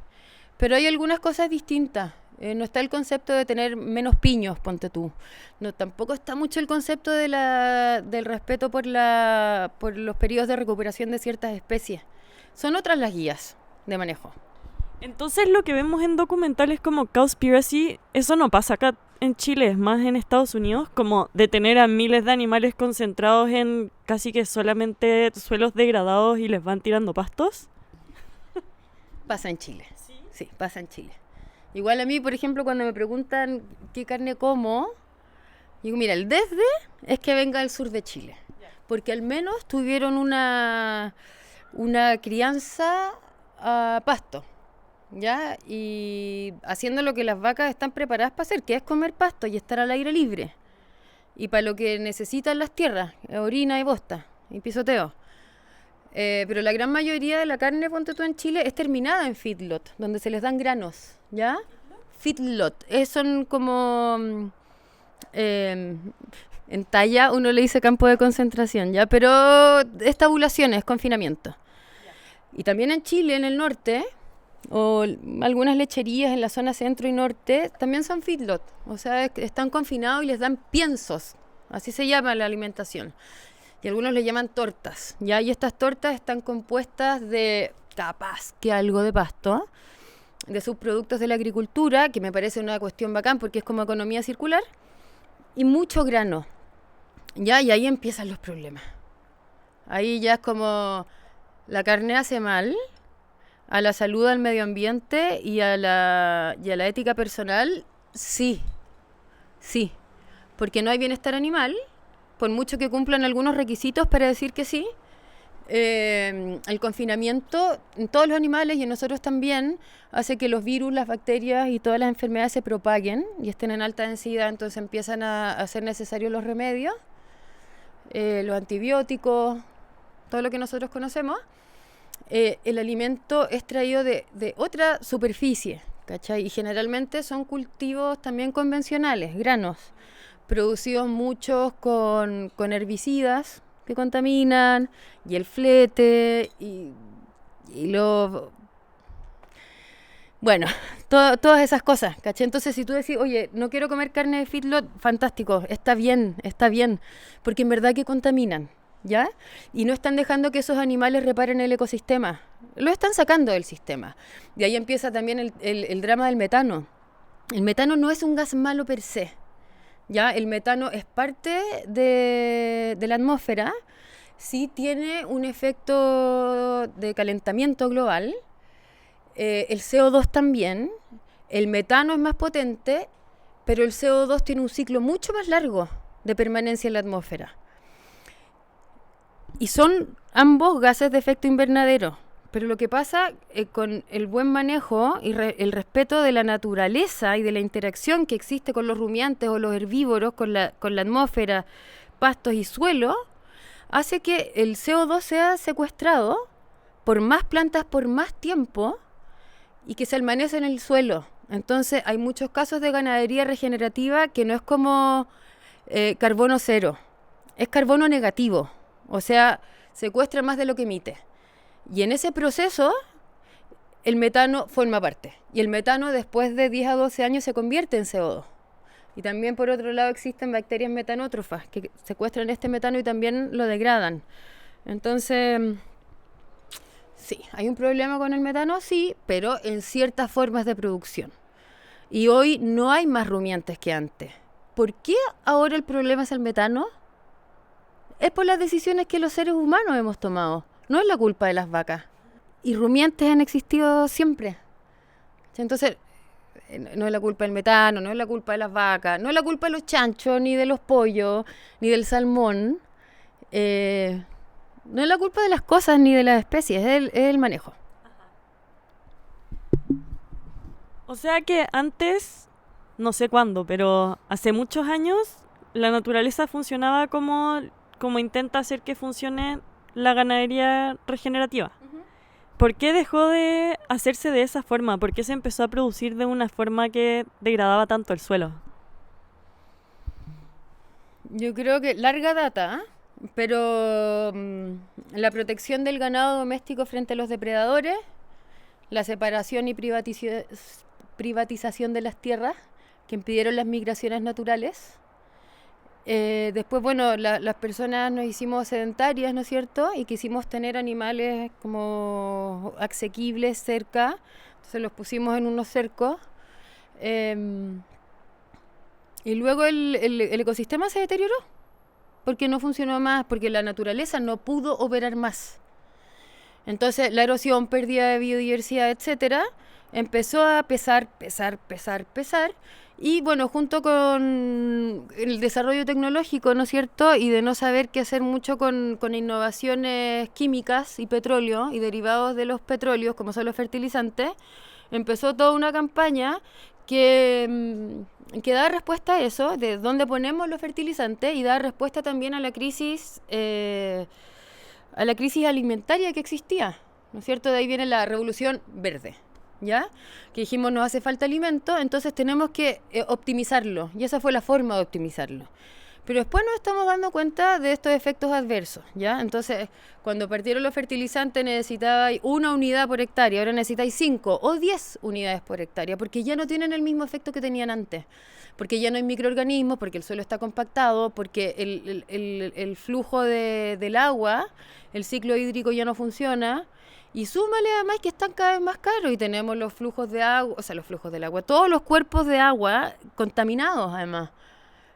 pero hay algunas cosas distintas. No está el concepto de tener menos piños, ponte tú. No, tampoco está mucho el concepto del respeto por los periodos de recuperación de ciertas especies. Son otras las guías de manejo. Entonces lo que vemos en documentales como Cowspiracy, eso no pasa acá en Chile, es más en Estados Unidos, como detener a miles de animales concentrados en casi que solamente suelos degradados y les van tirando pastos. Pasa en Chile. Sí, pasa en Chile. Igual a mí, por ejemplo, cuando me preguntan qué carne como, digo, mira, el desde es que venga del sur de Chile. Porque al menos tuvieron una crianza a pasto, ¿ya? Y haciendo lo que las vacas están preparadas para hacer, que es comer pasto y estar al aire libre. Y para lo que necesitan las tierras, orina y bosta, y pisoteo. Pero la gran mayoría de la carne, ponte tú, en Chile, es terminada en feedlot, donde se les dan granos, ¿ya? Feedlot, son como... en talla uno le dice campo de concentración, ¿ya? Pero es tabulación, es confinamiento. Y también en Chile, en el norte, o algunas lecherías en la zona centro y norte, también son feedlot. O sea, están confinados y les dan piensos, así se llama la alimentación. Y algunos le llaman tortas, ¿ya? Y estas tortas están compuestas de, capaz que algo de pasto, de subproductos de la agricultura, que me parece una cuestión bacán porque es como economía circular, y mucho grano, ¿ya? Y ahí empiezan los problemas. Ahí ya es como la carne hace mal a la salud, al medio ambiente y a la ética personal, sí, porque no hay bienestar animal, por mucho que cumplan algunos requisitos para decir que sí. El confinamiento en todos los animales y en nosotros también hace que los virus, las bacterias y todas las enfermedades se propaguen y estén en alta densidad, entonces empiezan a ser necesarios los remedios, los antibióticos, todo lo que nosotros conocemos, el alimento es traído de otra superficie, ¿cachai? Y generalmente son cultivos también convencionales, granos, producidos muchos con herbicidas que contaminan, y el flete, y lo... Bueno, todas esas cosas, ¿cachai? Entonces, si tú decís, oye, no quiero comer carne de feedlot, fantástico, está bien, porque en verdad que contaminan, ¿ya? Y no están dejando que esos animales reparen el ecosistema, lo están sacando del sistema. Y ahí empieza también el drama del metano. El metano no es un gas malo per se, ¿ya? El metano es parte de la atmósfera, sí tiene un efecto de calentamiento global. El CO2 también, el metano es más potente, pero el CO2 tiene un ciclo mucho más largo de permanencia en la atmósfera. Y son ambos gases de efecto invernadero. Pero lo que pasa con el buen manejo y el respeto de la naturaleza y de la interacción que existe con los rumiantes o los herbívoros, con la atmósfera, pastos y suelo, hace que el CO2 sea secuestrado por más plantas por más tiempo y que se almacenase en el suelo. Entonces hay muchos casos de ganadería regenerativa que no es como carbono cero, es carbono negativo, o sea, secuestra más de lo que emite. Y en ese proceso el metano forma parte, y el metano después de 10 a 12 años se convierte en CO2. Y también por otro lado existen bacterias metanótrofas que secuestran este metano y también lo degradan. Entonces... sí, hay un problema con el metano, sí, pero en ciertas formas de producción. Y hoy no hay más rumiantes que antes. ¿Por qué ahora el problema es el metano? Es por las decisiones que los seres humanos hemos tomado. No es la culpa de las vacas. Y rumiantes han existido siempre. Entonces, no es la culpa del metano, no es la culpa de las vacas, no es la culpa de los chanchos, ni de los pollos, ni del salmón. No es la culpa de las cosas ni de las especies, es el manejo. O sea que antes, no sé cuándo, pero hace muchos años, la naturaleza funcionaba como intenta hacer que funcione la ganadería regenerativa. Uh-huh. ¿Por qué dejó de hacerse de esa forma? ¿Por qué se empezó a producir de una forma que degradaba tanto el suelo? Yo creo que larga data, pero la protección del ganado doméstico frente a los depredadores, la separación y privatización de las tierras que impidieron las migraciones naturales. Después, bueno, las personas nos hicimos sedentarias, ¿no es cierto? Y quisimos tener animales como asequibles cerca, entonces los pusimos en unos cercos. Y luego el ecosistema se deterioró, porque no funcionó más, porque la naturaleza no pudo operar más. Entonces la erosión, pérdida de biodiversidad, etcétera, empezó a pesar, y bueno, junto con el desarrollo tecnológico, ¿no es cierto?, y de no saber qué hacer mucho con innovaciones químicas y petróleo y derivados de los petróleos, como son los fertilizantes, empezó toda una campaña que da respuesta a eso, de dónde ponemos los fertilizantes, y da respuesta también a la crisis alimentaria que existía, ¿no es cierto? De ahí viene la revolución verde, ¿ya? Que dijimos, nos hace falta alimento, entonces tenemos que optimizarlo, y esa fue la forma de optimizarlo. Pero después nos estamos dando cuenta de estos efectos adversos, ¿ya? Entonces, cuando partieron los fertilizantes necesitabais 1 unidad por hectárea, ahora necesitáis 5 o 10 unidades por hectárea, porque ya no tienen el mismo efecto que tenían antes, porque ya no hay microorganismos, porque el suelo está compactado, porque el flujo del agua, el ciclo hídrico ya no funciona, y súmale además que están cada vez más caros, y tenemos los flujos de agua, o sea, los flujos del agua, todos los cuerpos de agua contaminados además.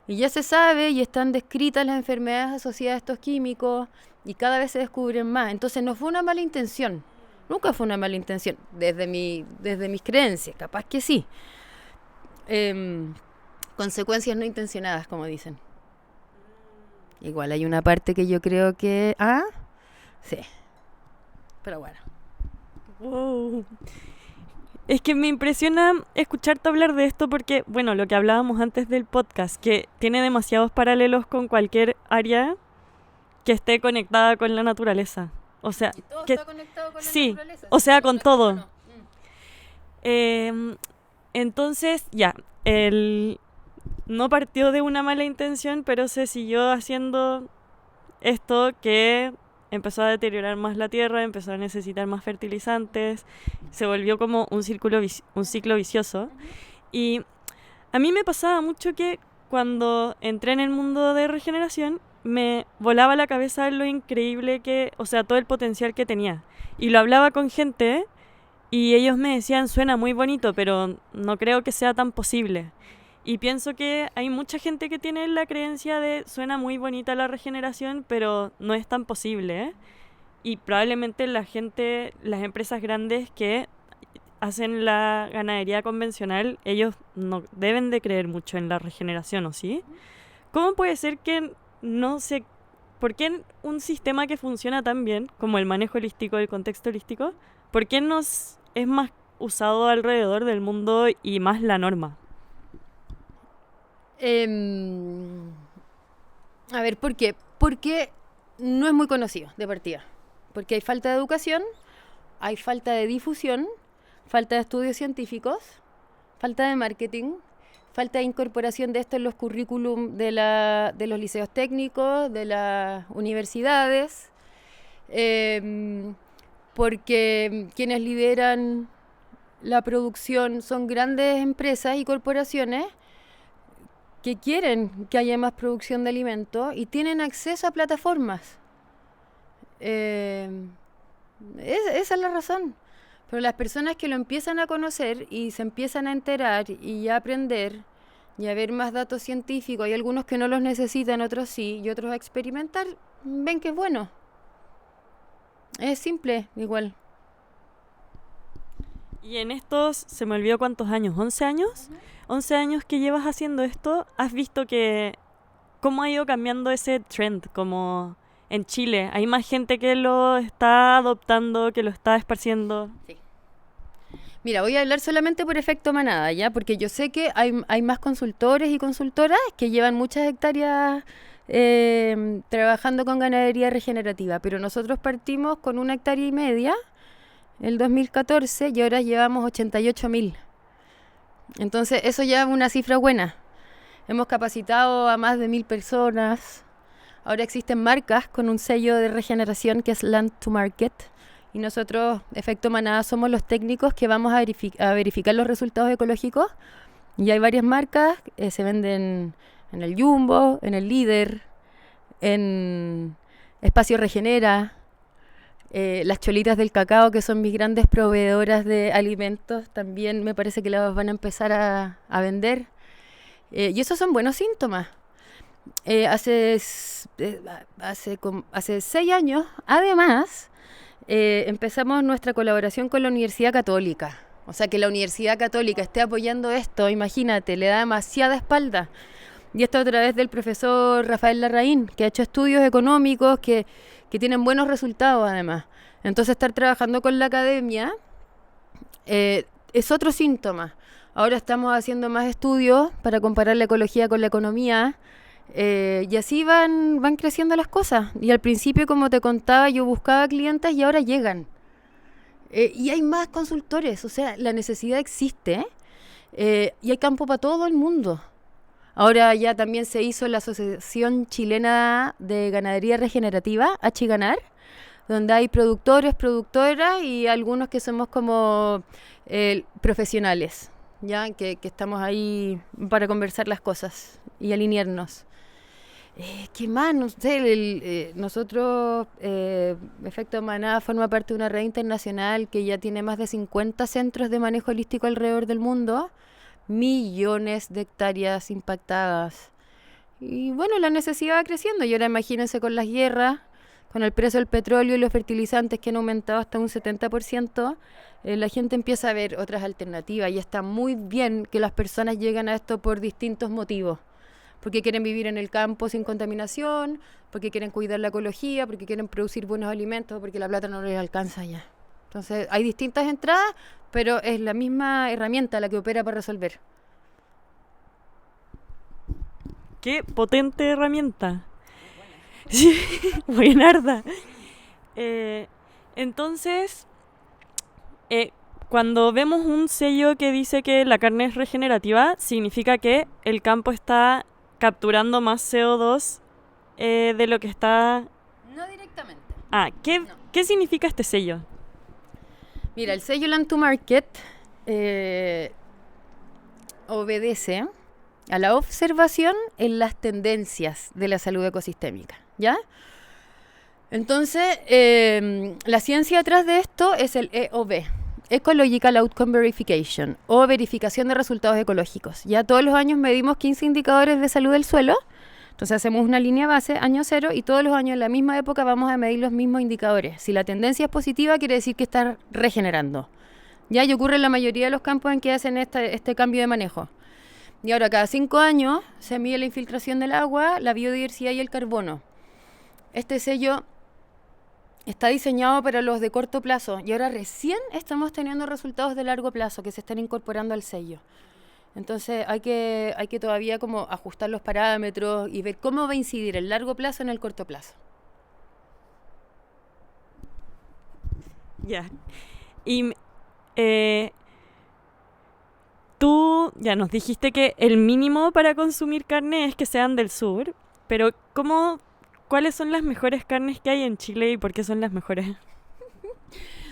Y ya se sabe y están descritas las enfermedades asociadas a estos químicos y cada vez se descubren más. Entonces no fue una mala intención, nunca fue una mala intención, desde mis creencias, capaz que sí. Consecuencias no intencionadas, como dicen. Igual hay una parte que yo creo que... sí. Pero bueno. Wow. Es que me impresiona escucharte hablar de esto porque, bueno, lo que hablábamos antes del podcast, que tiene demasiados paralelos con cualquier área que esté conectada con la naturaleza. O sea, Y todo que está conectado con la sí, naturaleza. o ¿Sí? sea, Todo con está todo. bueno. Entonces, ya, no partió de una mala intención, pero se siguió haciendo esto que empezó a deteriorar más la tierra, empezó a necesitar más fertilizantes, se volvió como un ciclo vicioso. Y a mí me pasaba mucho que cuando entré en el mundo de regeneración, me volaba la cabeza lo increíble o sea, todo el potencial que tenía. Y lo hablaba con gente y ellos me decían, suena muy bonito, pero no creo que sea tan posible. Y pienso que hay mucha gente que tiene la creencia de suena muy bonita la regeneración, pero no es tan posible, ¿eh? Y probablemente las empresas grandes que hacen la ganadería convencional, ellos no deben de creer mucho en la regeneración, ¿o sí? ¿Cómo puede ser que no se... ¿Por qué un sistema que funciona tan bien, como el manejo holístico, el contexto holístico, por qué es más usado alrededor del mundo y más la norma? A ver, ¿por qué? Porque no es muy conocido de partida. Porque hay falta de educación, hay falta de difusión, falta de estudios científicos, falta de marketing, falta de incorporación de esto en los currículum de los liceos técnicos, de las universidades, porque quienes lideran la producción son grandes empresas y corporaciones que quieren que haya más producción de alimentos y tienen acceso a plataformas. Esa es la razón. Pero las personas que lo empiezan a conocer y se empiezan a enterar y a aprender y a ver más datos científicos, hay algunos que no los necesitan, otros sí, y otros a experimentar, ven que es bueno. Es simple, igual. Y en estos, se me olvidó cuántos años, ¿11 años? 11 años que llevas haciendo esto, ¿has visto cómo ha ido cambiando ese trend? Como en Chile, ¿hay más gente que lo está adoptando, que lo está esparciendo? Sí. Mira, voy a hablar solamente por efecto manada, ¿ya? Porque yo sé que hay más consultores y consultoras que llevan muchas hectáreas trabajando con ganadería regenerativa, pero nosotros partimos con 1,5 hectáreas el 2014 y ahora llevamos 88.000. Entonces eso ya es una cifra buena. Hemos capacitado a más de 1.000 personas. Ahora existen marcas con un sello de regeneración que es Land to Market. Y nosotros, Efecto Manada, somos los técnicos que vamos a verificar los resultados ecológicos. Y hay varias marcas, se venden en el Jumbo, en el Líder, en Espacio Regenera, las Cholitas del Cacao, que son mis grandes proveedoras de alimentos, también me parece que las van a empezar a vender. Y esos son buenos síntomas. Hace 6 años, además, empezamos nuestra colaboración con la Universidad Católica. O sea, que la Universidad Católica esté apoyando esto, imagínate, le da demasiada espalda. Y esto a través del profesor Rafael Larraín, que ha hecho estudios económicos que tienen buenos resultados además. Entonces estar trabajando con la academia es otro síntoma. Ahora estamos haciendo más estudios para comparar la ecología con la economía. Y así van creciendo las cosas. Y al principio, como te contaba, yo buscaba clientes y ahora llegan. Y hay más consultores, o sea, la necesidad existe. Y hay campo para todo el mundo. Ahora ya también se hizo la Asociación Chilena de Ganadería Regenerativa, Achiganar, donde hay productores, productoras y algunos que somos como profesionales, ya que estamos ahí para conversar las cosas y alinearnos. ¿Qué más? No sé, nosotros, Efecto Manada forma parte de una red internacional que ya tiene más de 50 centros de manejo holístico alrededor del mundo, millones de hectáreas impactadas. Y bueno, la necesidad va creciendo. Y ahora imagínense con las guerras, con el precio del petróleo y los fertilizantes que han aumentado hasta un 70%, la gente empieza a ver otras alternativas y está muy bien que las personas lleguen a esto por distintos motivos. Porque quieren vivir en el campo sin contaminación, porque quieren cuidar la ecología, porque quieren producir buenos alimentos, porque la plata no les alcanza ya. Entonces hay distintas entradas, pero es la misma herramienta la que opera para resolver. ¡Qué potente herramienta! Sí, buenarda. Entonces, cuando vemos un sello que dice que la carne es regenerativa, significa que el campo está capturando más CO2 de lo que está... No directamente. ¿Qué, No. ¿qué significa este sello? Mira, el sello Land to Market obedece a la observación en las tendencias de la salud ecosistémica, ¿ya? Entonces, la ciencia detrás de esto es el EOV, Ecological Outcome Verification, o verificación de resultados ecológicos. Ya todos los años medimos 15 indicadores de salud del suelo, entonces hacemos una línea base, año cero, y todos los años en la misma época vamos a medir los mismos indicadores. Si la tendencia es positiva, quiere decir que está regenerando. Ya, y ocurre en la mayoría de los campos en que hacen este cambio de manejo. Y ahora, cada 5 años, se mide la infiltración del agua, la biodiversidad y el carbono. Este sello está diseñado para los de corto plazo y ahora recién estamos teniendo resultados de largo plazo que se están incorporando al sello. Entonces hay que todavía como ajustar los parámetros y ver cómo va a incidir el largo plazo en el corto plazo. Ya. Y tú ya nos dijiste que el mínimo para consumir carne es que sean del sur, pero ¿cuáles son las mejores carnes que hay en Chile y por qué son las mejores?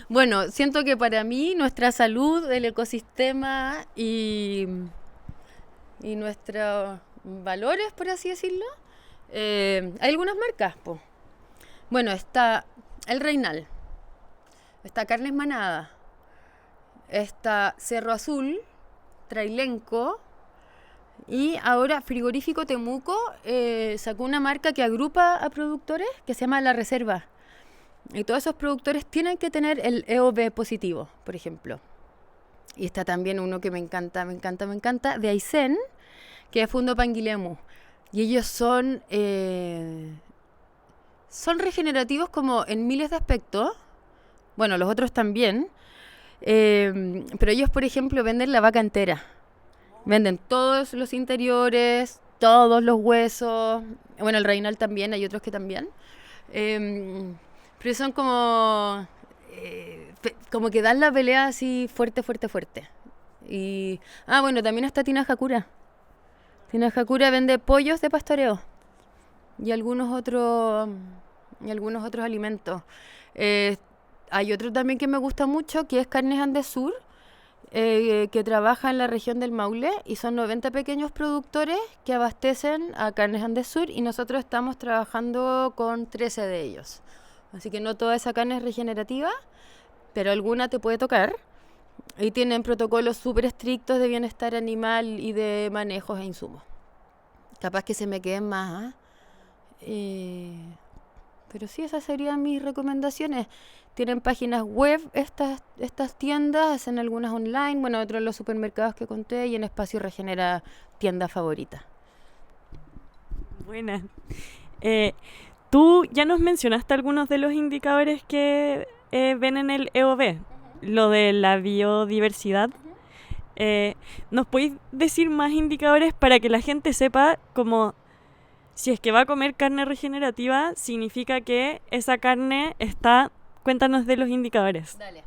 Bueno, siento que para mí nuestra salud, el ecosistema y nuestros valores, por así decirlo, hay algunas marcas, po. Bueno, está el Reinal, está Carnes Manada, está Cerro Azul, Trailenco y ahora Frigorífico Temuco sacó una marca que agrupa a productores que se llama La Reserva. Y todos esos productores tienen que tener el EOB positivo, por ejemplo. Y está también uno que me encanta, de Aysén, que es Fundo Panguilemu. Y ellos son regenerativos como en miles de aspectos. Bueno, los otros también. Pero ellos, por ejemplo, venden la vaca entera. Venden todos los interiores, todos los huesos. Bueno, el Reinal también, hay otros que también. Pero son como que dan la pelea así fuerte. Y bueno, también está Tina Hakura. Tina Hakura vende pollos de pastoreo y algunos otros alimentos. Hay otro también que me gusta mucho, que es Carnes Andesur, que trabaja en la región del Maule y son 90 pequeños productores que abastecen a Carnes Andesur y nosotros estamos trabajando con 13 de ellos. Así que no toda esa carne es regenerativa, pero alguna te puede tocar. Y tienen protocolos súper estrictos de bienestar animal y de manejos e insumos. Capaz que se me queden más. Pero sí, esas serían mis recomendaciones. Tienen páginas web estas tiendas, hacen algunas online, bueno, otros en los supermercados que conté y en Espacio Regenera tienda favorita. Buena. Tú ya nos mencionaste algunos de los indicadores que ven en el EOB, lo de la biodiversidad. ¿Nos podéis decir más indicadores para que la gente sepa como si es que va a comer carne regenerativa, significa que esa carne está... Cuéntanos de los indicadores. Dale.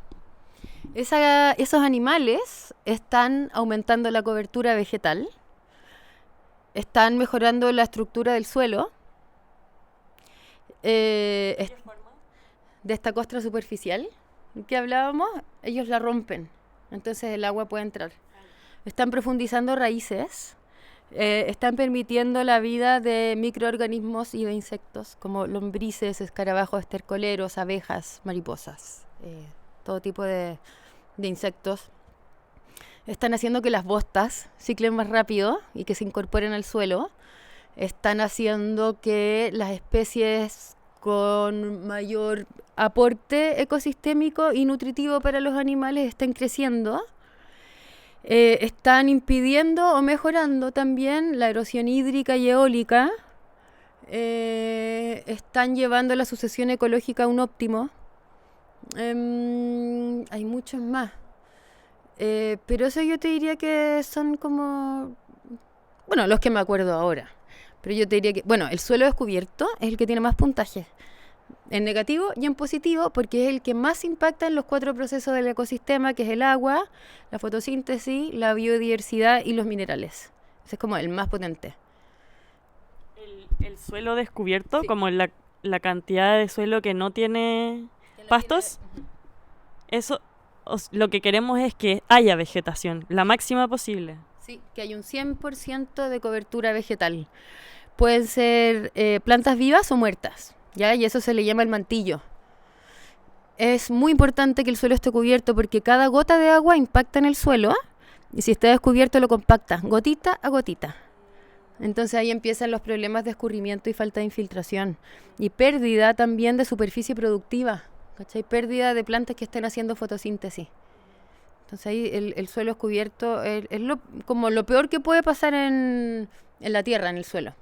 Esos animales están aumentando la cobertura vegetal, están mejorando la estructura del suelo, ¿de qué forma? De esta costra superficial que hablábamos, ellos la rompen, entonces el agua puede entrar. Están profundizando raíces, están permitiendo la vida de microorganismos y de insectos, como lombrices, escarabajos, estercoleros, abejas, mariposas, todo tipo de insectos. Están haciendo que las bostas ciclen más rápido y que se incorporen al suelo. Están haciendo que las especies con mayor aporte ecosistémico y nutritivo para los animales estén creciendo. Están impidiendo o mejorando también la erosión hídrica y eólica. Están llevando la sucesión ecológica a un óptimo. Hay muchos más. Pero eso yo te diría que son como... Bueno, los que me acuerdo ahora. Pero yo te diría que, bueno, el suelo descubierto es el que tiene más puntaje, en negativo y en positivo, porque es el que más impacta en los 4 procesos del ecosistema, que es el agua, la fotosíntesis, la biodiversidad y los minerales. Ese es como el más potente. El suelo descubierto, Sí. como la cantidad de suelo que no tiene pastos, eso lo que queremos es que haya vegetación, la máxima posible. Sí, que hay un 100% de cobertura vegetal. Pueden ser plantas vivas o muertas, ¿ya? Y eso se le llama el mantillo. Es muy importante que el suelo esté cubierto porque cada gota de agua impacta en el suelo y si está descubierto lo compacta, gotita a gotita. Entonces ahí empiezan los problemas de escurrimiento y falta de infiltración. Y pérdida también de superficie productiva, ¿cachai? Pérdida de plantas que estén haciendo fotosíntesis. Entonces ahí el suelo descubierto es como lo peor que puede pasar en la tierra, en el suelo.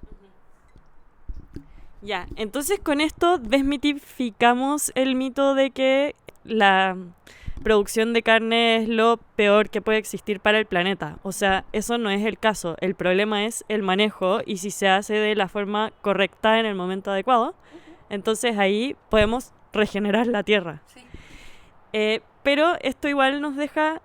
Ya, entonces con esto desmitificamos el mito de que la producción de carne es lo peor que puede existir para el planeta. O sea, eso no es el caso. El problema es el manejo y si se hace de la forma correcta en el momento adecuado, entonces ahí podemos regenerar la tierra. Sí. Pero esto igual nos deja...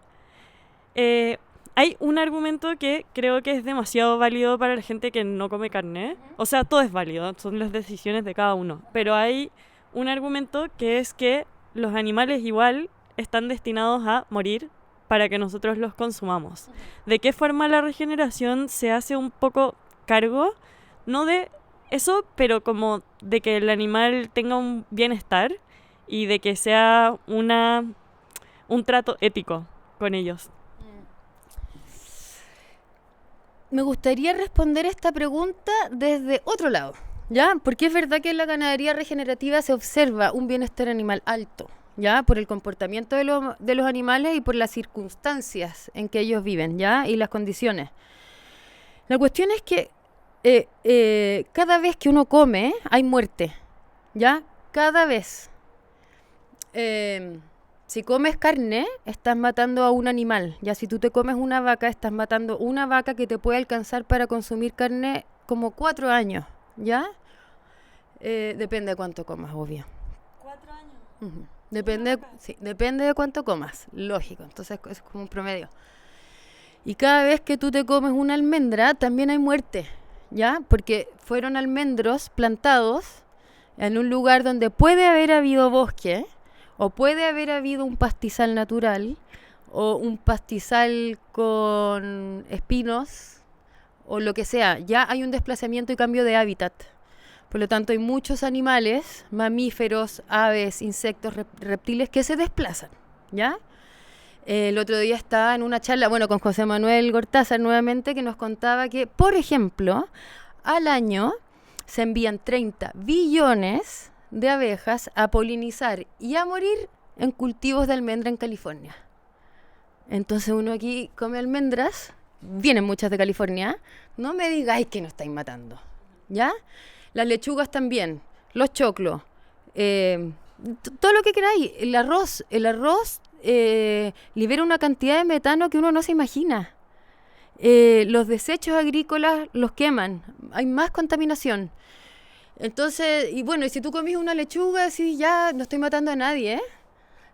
hay un argumento que creo que es demasiado válido para la gente que no come carne. O sea, todo es válido, son las decisiones de cada uno. Pero hay un argumento que es que los animales igual están destinados a morir para que nosotros los consumamos. ¿De qué forma la regeneración se hace un poco cargo? No de eso, pero como de que el animal tenga un bienestar y de que sea un trato ético con ellos. Me gustaría responder esta pregunta desde otro lado, ¿ya? Porque es verdad que en la ganadería regenerativa se observa un bienestar animal alto, ¿ya? Por el comportamiento de los animales y por las circunstancias en que ellos viven, ¿ya? Y las condiciones. La cuestión es que cada vez que uno come hay muerte, ¿ya? Cada vez. Si comes carne, estás matando a un animal. Ya si tú te comes una vaca, estás matando una vaca que te puede alcanzar para consumir carne como 4 años, ¿ya? Depende de cuánto comas, obvio. 4 años. Uh-huh. Depende de cuánto comas, lógico. Entonces es como un promedio. Y cada vez que tú te comes una almendra, también hay muerte, ¿ya? Porque fueron almendros plantados en un lugar donde puede haber habido bosque, o puede haber habido un pastizal natural, o un pastizal con espinos, o lo que sea. Ya hay un desplazamiento y cambio de hábitat. Por lo tanto, hay muchos animales, mamíferos, aves, insectos, reptiles que se desplazan, ¿ya? El otro día estaba en una charla, con José Manuel Gortázar nuevamente, que nos contaba que, por ejemplo, al año se envían 30 billones de abejas a polinizar y a morir en cultivos de almendra en California. Entonces uno aquí come almendras, vienen muchas de California, no me digáis que nos estáis matando, ¿ya? Las lechugas también, los choclos, todo lo que queráis. El arroz libera una cantidad de metano que uno no se imagina. Los desechos agrícolas los queman, hay más contaminación. Entonces, y si tú comís una lechuga, decís, ya no estoy matando a nadie, ¿eh?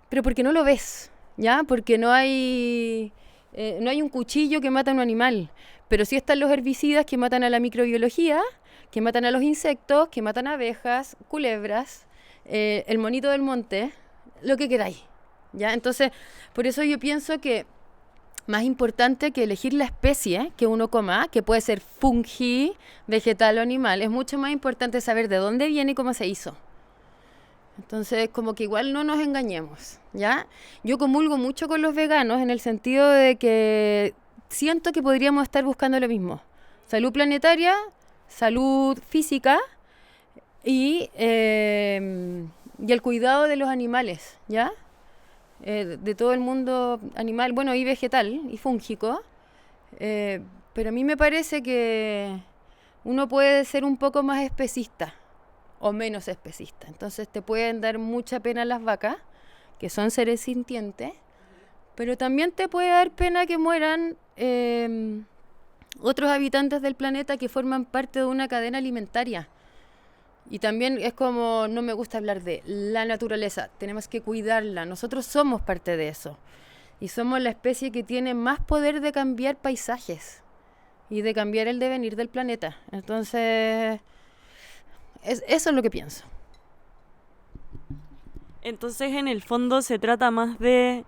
Pero porque no lo ves, ¿ya? Porque no hay un cuchillo que mata a un animal. Pero sí están los herbicidas que matan a la microbiología, que matan a los insectos, que matan a abejas, culebras, el monito del monte, lo que queráis, ¿ya? Entonces, por eso yo pienso que más importante que elegir la especie que uno coma, que puede ser fungi, vegetal o animal, es mucho más importante saber de dónde viene y cómo se hizo. Entonces, como que igual no nos engañemos, ¿ya? Yo comulgo mucho con los veganos en el sentido de que siento que podríamos estar buscando lo mismo. Salud planetaria, salud física y el cuidado de los animales, ¿ya? De todo el mundo animal, y vegetal y fúngico, pero a mí me parece que uno puede ser un poco más especista o menos especista. Entonces te pueden dar mucha pena las vacas, que son seres sintientes, pero también te puede dar pena que mueran otros habitantes del planeta que forman parte de una cadena alimentaria. Y también es como, no me gusta hablar de la naturaleza, tenemos que cuidarla, nosotros somos parte de eso. Y somos la especie que tiene más poder de cambiar paisajes y de cambiar el devenir del planeta. Entonces, eso es lo que pienso. Entonces, en el fondo se trata más de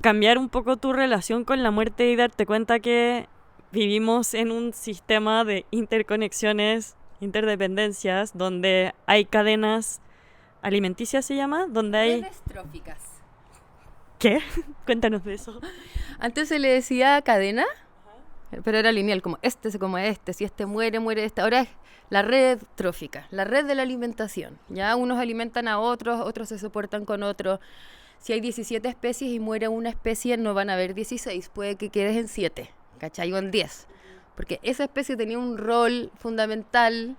cambiar un poco tu relación con la muerte y darte cuenta que vivimos en un sistema de interconexiones, interdependencias, donde hay cadenas alimenticias, se llama, donde hay... Redes tróficas. ¿Qué? Cuéntanos de eso. Antes se le decía cadena, pero era lineal, como si este muere, muere este. Ahora es la red trófica, la red de la alimentación. Ya unos alimentan a otros, otros se soportan con otros. Si hay 17 especies y muere una especie, no van a haber 16, puede que quedes en 7, ¿cachai? O en 10. Porque esa especie tenía un rol fundamental,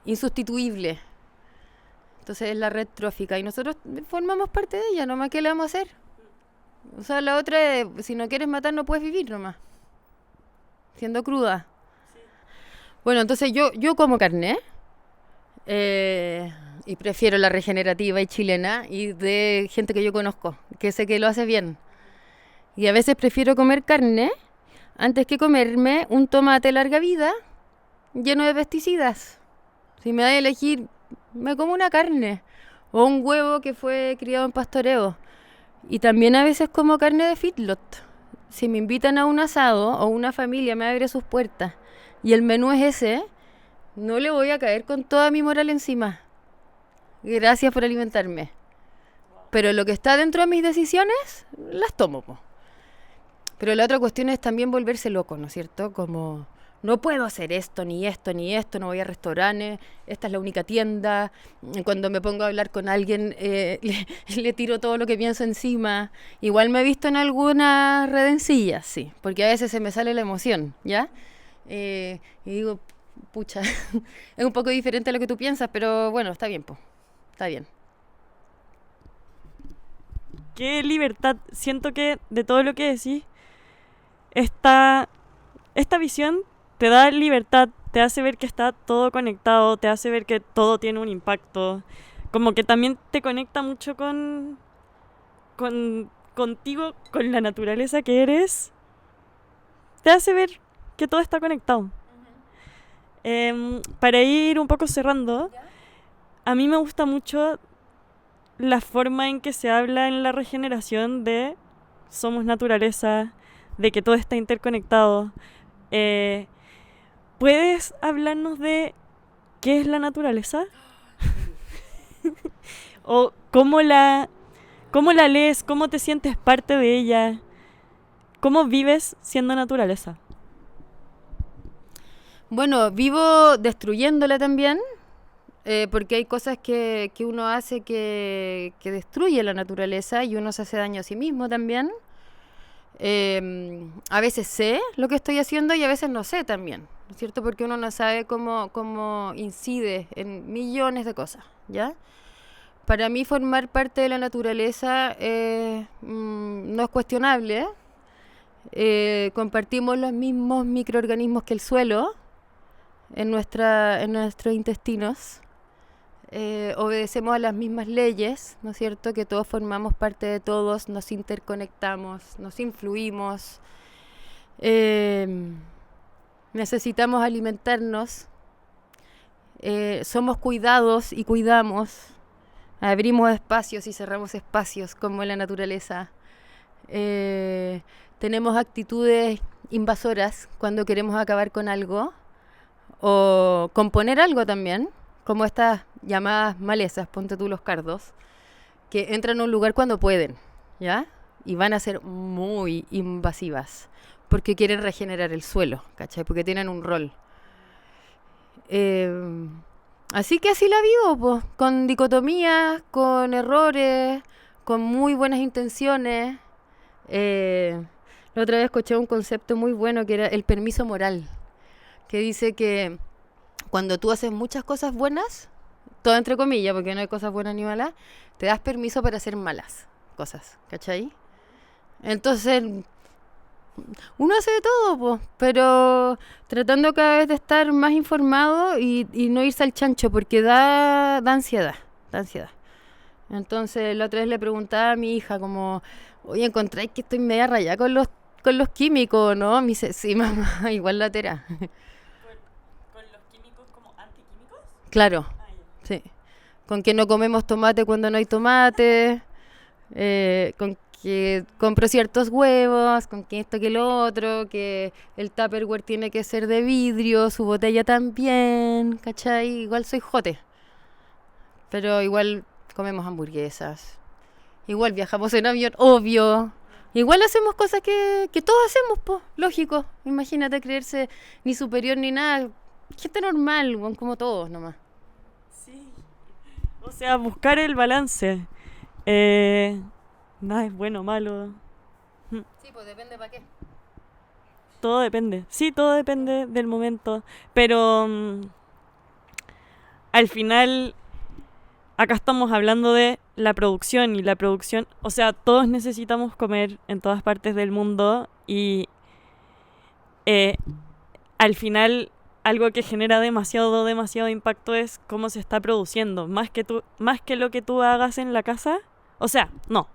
insustituible. Entonces es la red trófica y nosotros formamos parte de ella, nomás ¿qué le vamos a hacer? O sea, la otra es, si no quieres matar no puedes vivir nomás, siendo cruda. Sí. Bueno, entonces yo como carne, y prefiero la regenerativa y chilena y de gente que yo conozco, que sé que lo hace bien. Y a veces prefiero comer carne antes que comerme un tomate larga vida lleno de pesticidas. Si me da a elegir, me como una carne o un huevo que fue criado en pastoreo. Y también a veces como carne de feedlot. Si me invitan a un asado o una familia me abre sus puertas y el menú es ese, no le voy a caer con toda mi moral encima. Gracias por alimentarme. Pero lo que está dentro de mis decisiones, las tomo, po. Pero la otra cuestión es también volverse loco, ¿no es cierto? Como, no puedo hacer esto, ni esto, ni esto, no voy a restaurantes, esta es la única tienda. Cuando me pongo a hablar con alguien, le tiro todo lo que pienso encima. Igual me he visto en algunas redencillas, sí, porque a veces se me sale la emoción, ¿ya? Y digo, pucha, es un poco diferente a lo que tú piensas, pero bueno, está bien, po, está bien. Qué libertad. Siento que de todo lo que decís, esta visión te da libertad, te hace ver que está todo conectado, te hace ver que todo tiene un impacto. Como que también te conecta mucho contigo, con la naturaleza que eres. Te hace ver que todo está conectado. Para ir un poco cerrando, a mí me gusta mucho la forma en que se habla en la regeneración de somos naturaleza, de que todo está interconectado. ¿Puedes hablarnos de qué es la naturaleza? ¿O cómo la lees? ¿Cómo te sientes parte de ella? ¿Cómo vives siendo naturaleza? Bueno, vivo destruyéndola también, porque hay cosas que uno hace que destruye la naturaleza y uno se hace daño a sí mismo también. A veces sé lo que estoy haciendo y a veces no sé también, ¿no es cierto? Porque uno no sabe cómo incide en millones de cosas, ¿ya? Para mí formar parte de la naturaleza no es cuestionable. Compartimos los mismos microorganismos que el suelo en nuestros intestinos. Obedecemos a las mismas leyes, ¿no es cierto? Que todos formamos parte de todos, nos interconectamos, nos influimos, necesitamos alimentarnos, somos cuidados y cuidamos, abrimos espacios y cerramos espacios como en la naturaleza. Tenemos actitudes invasoras cuando queremos acabar con algo o componer algo también, como estas llamadas malezas, ponte tú los cardos, que entran a un lugar cuando pueden, ¿ya? Y van a ser muy invasivas, porque quieren regenerar el suelo, ¿cachai? Porque tienen un rol. Así que así la vivo, pues, con dicotomías, con errores, con muy buenas intenciones. La otra vez escuché un concepto muy bueno que era el permiso moral, que dice que cuando tú haces muchas cosas buenas, todo entre comillas, porque no hay cosas buenas ni malas, te das permiso para hacer malas cosas, ¿cachai? Entonces, Uno hace de todo, po, pero tratando cada vez de estar más informado y no irse al chancho, porque da ansiedad, da ansiedad. Entonces la otra vez le preguntaba a mi hija como, oye, ¿encontráis que estoy media rayada con los químicos, no? Me dice, sí, mamá, igual la tera. ¿Con los químicos como antiquímicos? Claro, Ah, ya. sí. Con que no comemos tomate cuando no hay tomate, con que compro ciertos huevos, con que esto que lo otro, que el Tupperware tiene que ser de vidrio, su botella también, ¿cachai? Igual soy jote, pero igual comemos hamburguesas, igual viajamos en avión, obvio. Igual hacemos cosas que todos hacemos, pues, lógico. Imagínate creerse ni superior ni nada. Gente normal, weón, como todos nomás. Sí. O sea, buscar el balance. Nada es bueno o malo. Sí, pues depende para qué. Todo depende. Sí, todo depende del momento. Pero al final, acá estamos hablando de la producción y la producción. O sea, todos necesitamos comer en todas partes del mundo y eh, al final algo que genera demasiado impacto es cómo se está produciendo. Más que lo que tú hagas en la casa. O sea, no.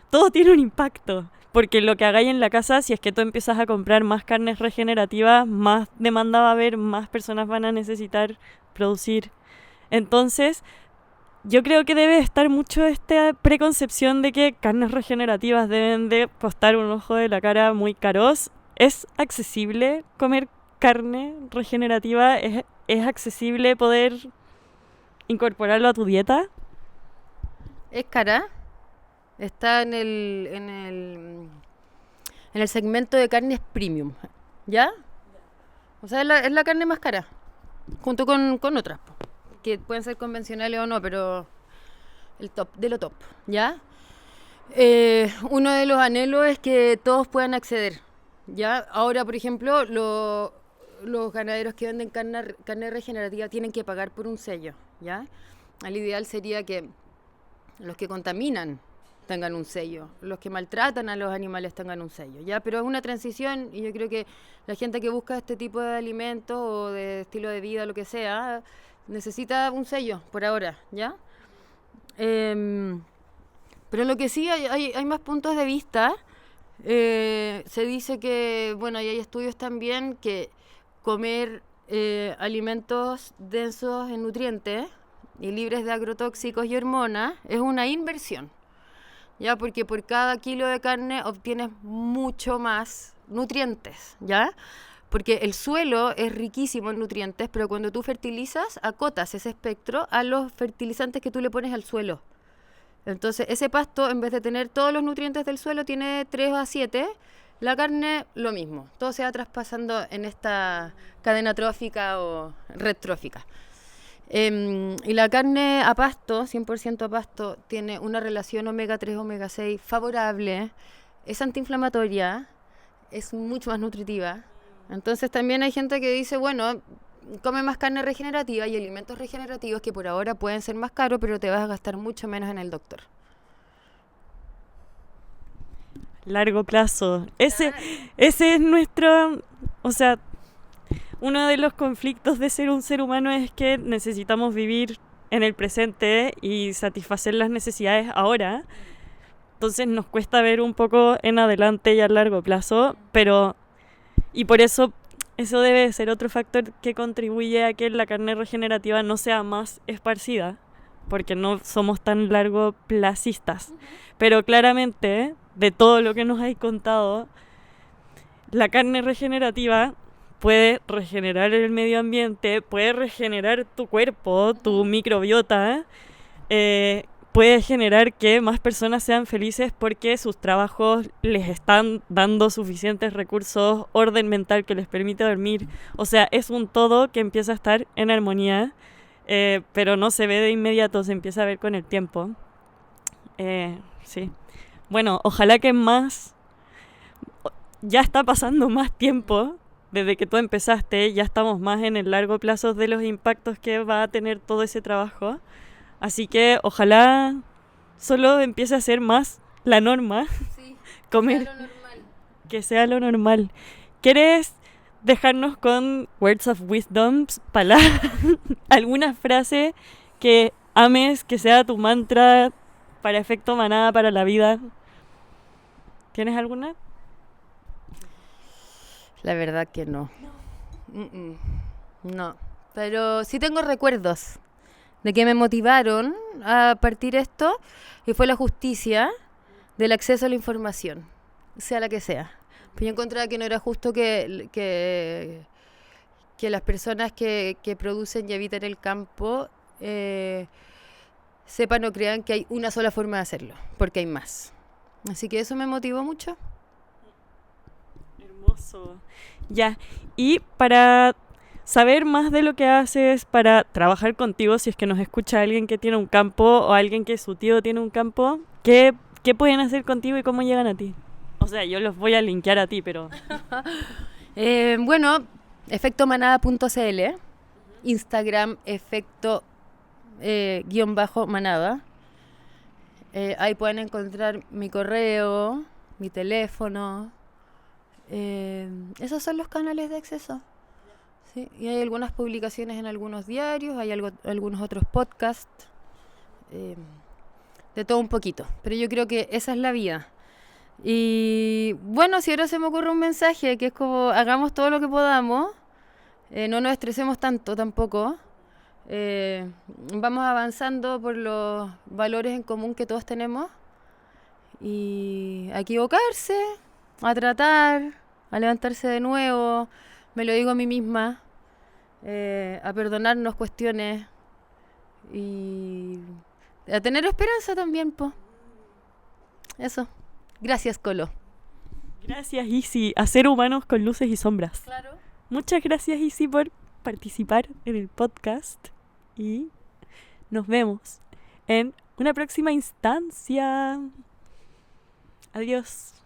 Todo tiene un impacto. Porque lo que hagáis en la casa, si es que tú empiezas a comprar más carnes regenerativas, más demanda va a haber, más personas van a necesitar producir. Entonces, yo creo que debe estar mucho esta preconcepción de que carnes regenerativas deben de costar un ojo de la cara muy caros. ¿Es accesible comer carne regenerativa? ¿Es accesible poder incorporarlo a tu dieta? Es cara. Está en el segmento de carnes premium. ¿Ya? O sea, es la carne más cara. Junto con otras, po, que pueden ser convencionales o no, pero el top de lo top. ¿Ya? Uno de los anhelos es que todos puedan acceder. ¿Ya? Ahora, por ejemplo, los ganaderos que venden carne regenerativa tienen que pagar por un sello. ¿Ya? El ideal sería que los que contaminan tengan un sello, los que maltratan a los animales tengan un sello, ¿ya? Pero es una transición y yo creo que la gente que busca este tipo de alimentos o de estilo de vida, lo que sea, necesita un sello por ahora, ¿ya? Pero lo que sí hay más puntos de vista. Se dice que, bueno, y hay estudios también que comer alimentos densos en nutrientes y libres de agrotóxicos y hormonas es una inversión. ¿Ya? Porque por cada kilo de carne obtienes mucho más nutrientes, ¿ya? Porque el suelo es riquísimo en nutrientes, pero cuando tú fertilizas, acotas ese espectro a los fertilizantes que tú le pones al suelo. Entonces, ese pasto, en vez de tener todos los nutrientes del suelo, tiene 3 a 7. La carne, lo mismo. Todo se va traspasando en esta cadena trófica o red trófica. Y la carne a pasto, 100% a pasto, tiene una relación omega 3, omega 6 favorable, es antiinflamatoria, es mucho más nutritiva. Entonces también hay gente que dice, bueno, come más carne regenerativa y alimentos regenerativos que por ahora pueden ser más caros, pero te vas a gastar mucho menos en el doctor. Largo plazo. Ese es nuestro... O sea, uno de los conflictos de ser un ser humano es que necesitamos vivir en el presente y satisfacer las necesidades ahora. Entonces nos cuesta ver un poco en adelante y a largo plazo, pero... Y por eso debe ser otro factor que contribuye a que la carne regenerativa no sea más esparcida, porque no somos tan largoplacistas. Pero claramente, de todo lo que nos hay contado, la carne regenerativa puede regenerar el medio ambiente, puede regenerar tu cuerpo, tu microbiota, puede generar que más personas sean felices porque sus trabajos les están dando suficientes recursos, orden mental que les permite dormir. O sea, es un todo que empieza a estar en armonía, pero no se ve de inmediato, se empieza a ver con el tiempo. Sí. Bueno, ojalá que más... Ya está pasando más tiempo desde que tú empezaste, ya estamos más en el largo plazo de los impactos que va a tener todo ese trabajo. Así que ojalá solo empiece a ser más la norma Sí, comer, lo normal. que sea lo normal. ¿Quieres dejarnos con words of wisdom, alguna frase que ames, que sea tu mantra para efecto manada para la vida? ¿Tienes alguna? La verdad que no. No. Pero sí tengo recuerdos de que me motivaron a partir esto, y fue la justicia del acceso a la información, sea la que sea. Pues yo encontraba que no era justo que las personas que producen y habitan el campo sepan o crean que hay una sola forma de hacerlo, porque hay más. Así que eso me motivó mucho. Hermoso. Ya, y para saber más de lo que haces, para trabajar contigo, si es que nos escucha alguien que tiene un campo o alguien que su tío tiene un campo, ¿qué pueden hacer contigo y cómo llegan a ti? O sea, yo los voy a linkear a ti, pero... Bueno, efectomanada.cl, Instagram efecto _manada. Ahí pueden encontrar mi correo, mi teléfono. Esos son los canales de acceso. ¿Sí? Y hay algunas publicaciones en algunos diarios, hay algunos otros podcasts, de todo un poquito. Pero yo creo que esa es la vida. Y bueno, si ahora se me ocurre un mensaje que es como hagamos todo lo que podamos, no nos estresemos tanto tampoco, vamos avanzando por los valores en común que todos tenemos, y a equivocarse, a tratar, a levantarse de nuevo, me lo digo a mí misma, a perdonarnos cuestiones y a tener esperanza también, po. Eso. Gracias, Colo. Gracias, Isi, a ser humanos con luces y sombras. Claro. Muchas gracias, Isi, por participar en el podcast y nos vemos en una próxima instancia. Adiós.